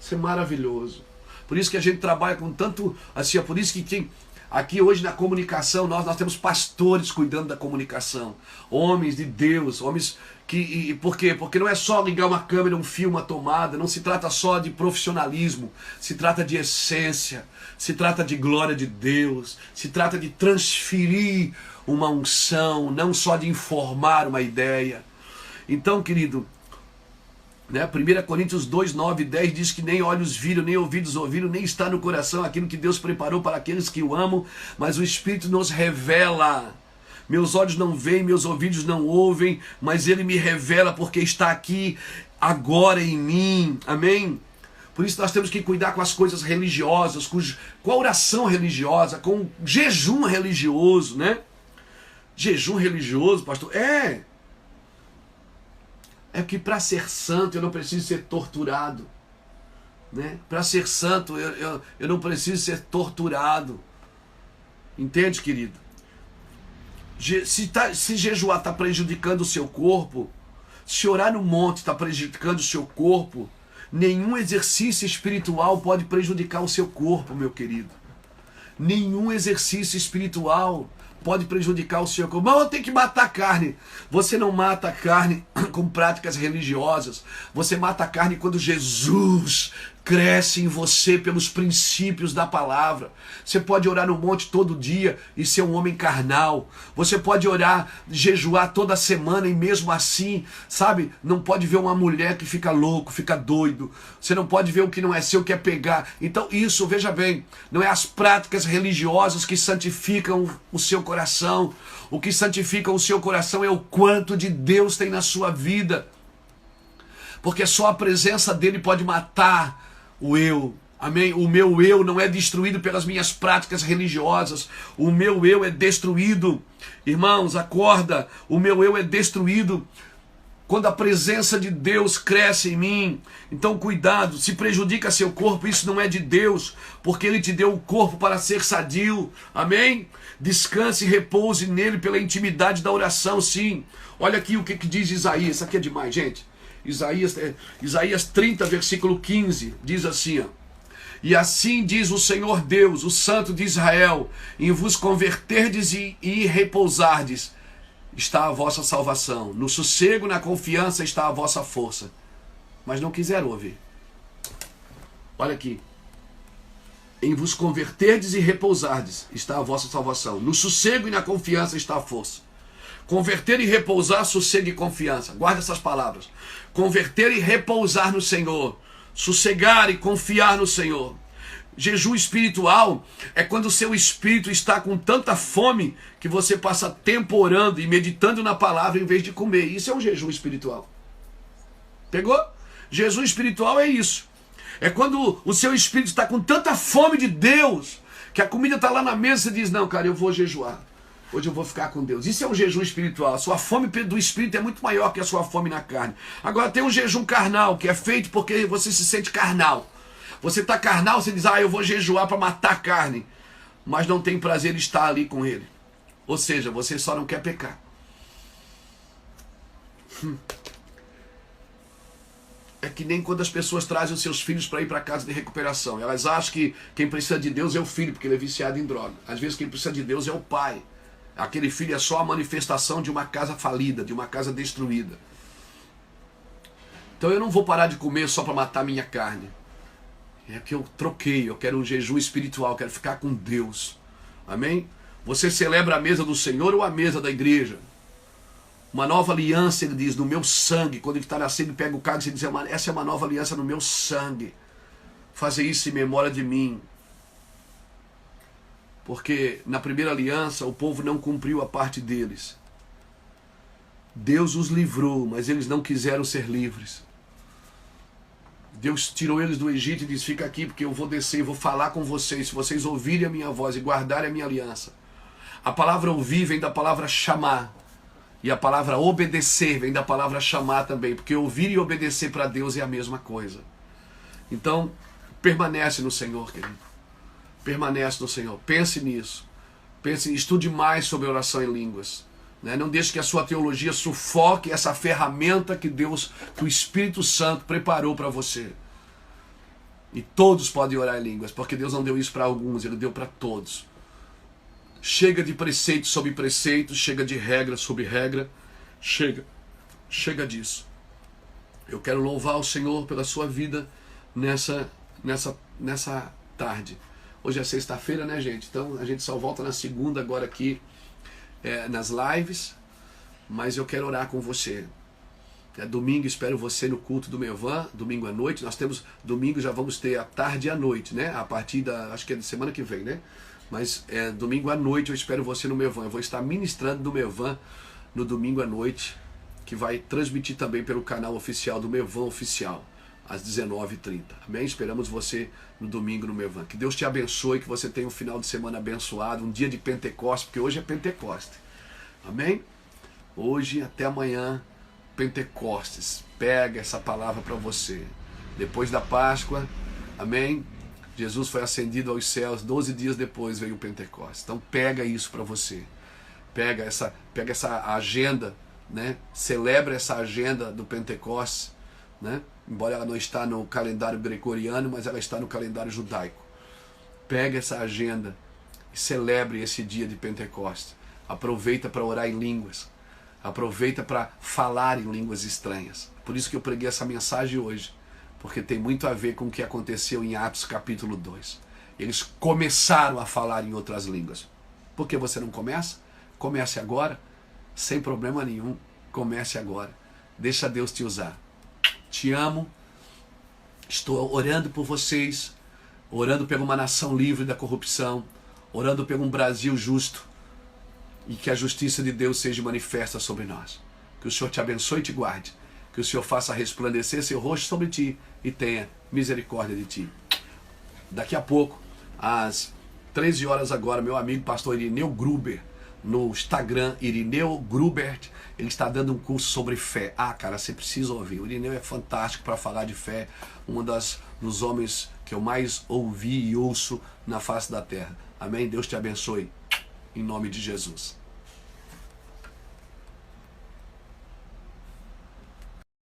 Isso é maravilhoso. Por isso que a gente trabalha com tanto... Assim, é por isso que aqui hoje na comunicação, nós temos pastores cuidando da comunicação. Homens de Deus, homens... Por quê? Porque não é só ligar uma câmera, um fio, uma tomada, não se trata só de profissionalismo, se trata de essência, se trata de glória de Deus, se trata de transferir uma unção, não só de informar uma ideia. Então, querido, Né? 1 Coríntios 2, 9 e 10 diz que nem olhos viram, nem ouvidos ouviram, nem está no coração aquilo que Deus preparou para aqueles que o amam, mas o Espírito nos revela. Meus olhos não veem, meus ouvidos não ouvem, mas Ele me revela porque está aqui agora em mim. Amém? Por isso nós temos que cuidar com as coisas religiosas, com a oração religiosa, com o jejum religioso, né? Jejum religioso, pastor? É que para ser santo eu não preciso ser torturado. Né? Para ser santo eu não preciso ser torturado. Entende, querido? Se jejuar está prejudicando o seu corpo, se orar no monte está prejudicando o seu corpo, nenhum exercício espiritual pode prejudicar o seu corpo, meu querido. Nenhum exercício espiritual pode prejudicar o seu corpo. Mas eu tenho que matar a carne. Você não mata a carne com práticas religiosas. Você mata a carne quando Jesus cresce em você pelos princípios da palavra. Você pode orar no monte todo dia e ser um homem carnal. Você pode orar, jejuar toda semana e mesmo assim, sabe, não pode ver uma mulher que fica louco, fica doido. Você não pode ver o que não é seu, quer pegar. Então isso, veja bem, não é as práticas religiosas que santificam o seu coração. O que santifica o seu coração é o quanto de Deus tem na sua vida. Porque só a presença dele pode matar o eu. Amém? O meu eu não é destruído pelas minhas práticas religiosas. O meu eu é destruído. Irmãos, acorda. O meu eu é destruído quando a presença de Deus cresce em mim. Então cuidado, se prejudica seu corpo, isso não é de Deus, porque Ele te deu o corpo para ser sadio. Amém? Descanse e repouse nele pela intimidade da oração, sim. Olha aqui o que diz Isaías. Isso aqui é demais, gente. Isaías 30, versículo 15, diz assim, ó: e assim diz o Senhor Deus, o Santo de Israel, em vos converterdes e repousardes, está a vossa salvação. No sossego, na confiança está a vossa força. Mas não quiseram ouvir. Olha aqui. Em vos converterdes e repousardes está a vossa salvação. No sossego e na confiança está a força. Converter e repousar, sossego e confiança. Guarda essas palavras. Converter e repousar no Senhor. Sossegar e confiar no Senhor. Jejum espiritual é quando o seu espírito está com tanta fome que você passa tempo orando e meditando na palavra em vez de comer. Isso é um jejum espiritual. Pegou? Jejum espiritual é isso. É quando o seu espírito está com tanta fome de Deus que a comida está lá na mesa e você diz, não, cara, eu vou jejuar. Hoje eu vou ficar com Deus. Isso é um jejum espiritual. A sua fome do espírito é muito maior que a sua fome na carne. Agora tem um jejum carnal, que é feito porque você se sente carnal. Você está carnal, você diz, eu vou jejuar para matar a carne. Mas não tem prazer em estar ali com ele. Ou seja, você só não quer pecar. É que nem quando as pessoas trazem os seus filhos para ir para a casa de recuperação. Elas acham que quem precisa de Deus é o filho, porque ele é viciado em droga. Às vezes quem precisa de Deus é o pai. Aquele filho é só a manifestação de uma casa falida, de uma casa destruída. Então eu não vou parar de comer só para matar minha carne. É que eu troquei, eu quero um jejum espiritual, eu quero ficar com Deus. Amém? Você celebra a mesa do Senhor ou a mesa da igreja? Uma nova aliança, ele diz, no meu sangue. Quando ele está nascendo, ele pega o cálice e diz, essa é uma nova aliança no meu sangue. Fazer isso em memória de mim. Porque na primeira aliança o povo não cumpriu a parte deles. Deus os livrou, mas eles não quiseram ser livres. Deus tirou eles do Egito e disse, fica aqui porque eu vou descer e vou falar com vocês, se vocês ouvirem a minha voz e guardarem a minha aliança. A palavra ouvir vem da palavra chamar. E a palavra obedecer vem da palavra chamar também, porque ouvir e obedecer para Deus é a mesma coisa. Então, permanece no Senhor, querido. Permanece no Senhor. Pense nisso. Estude mais sobre oração em línguas. Né? Não deixe que a sua teologia sufoque essa ferramenta que o Espírito Santo preparou para você. E todos podem orar em línguas, porque Deus não deu isso para alguns, Ele deu para todos. Chega de preceito sobre preceito, chega de regra sobre regra, chega disso. Eu quero louvar o Senhor pela sua vida nessa tarde. Hoje é sexta-feira, né, gente? Então a gente só volta na segunda agora aqui nas lives, mas eu quero orar com você. Domingo espero você no culto do Mevan, domingo à noite. Nós temos, domingo já vamos ter à tarde e à noite, né? A partir da, acho que é da semana que vem, né? Mas domingo à noite eu espero você no Mevan. Eu vou estar ministrando no Mevan no domingo à noite, que vai transmitir também pelo canal oficial do Mevan Oficial, às 19h30. Amém? Esperamos você no domingo no Mevan. Que Deus te abençoe, que você tenha um final de semana abençoado, um dia de Pentecostes, porque hoje é Pentecoste. Amém? Hoje até amanhã, Pentecostes. Pega essa palavra para você. Depois da Páscoa, amém? Jesus foi ascendido aos céus, 12 dias depois veio o Pentecostes. Então pega isso para você. Pega essa agenda, né? Celebra essa agenda do Pentecostes, né? Embora ela não está no calendário gregoriano, mas ela está no calendário judaico. Pega essa agenda e celebre esse dia de Pentecostes. Aproveita para orar em línguas. Aproveita para falar em línguas estranhas. Por isso que eu preguei essa mensagem hoje, porque tem muito a ver com o que aconteceu em Atos capítulo 2. Eles começaram a falar em outras línguas. Por que você não começa? Comece agora, sem problema nenhum. Comece agora. Deixa Deus te usar. Te amo. Estou orando por vocês, orando por uma nação livre da corrupção, orando por um Brasil justo, e que a justiça de Deus seja manifesta sobre nós. Que o Senhor te abençoe e te guarde. Que o Senhor faça resplandecer seu rosto sobre ti e tenha misericórdia de ti. Daqui a pouco, às 13 horas agora, meu amigo pastor Irineu Gruber, no Instagram, Irineu Grubert, ele está dando um curso sobre fé. Ah, cara, você precisa ouvir. O Irineu é fantástico para falar de fé. Um dos homens que eu mais ouvi e ouço na face da terra. Amém? Deus te abençoe. Em nome de Jesus.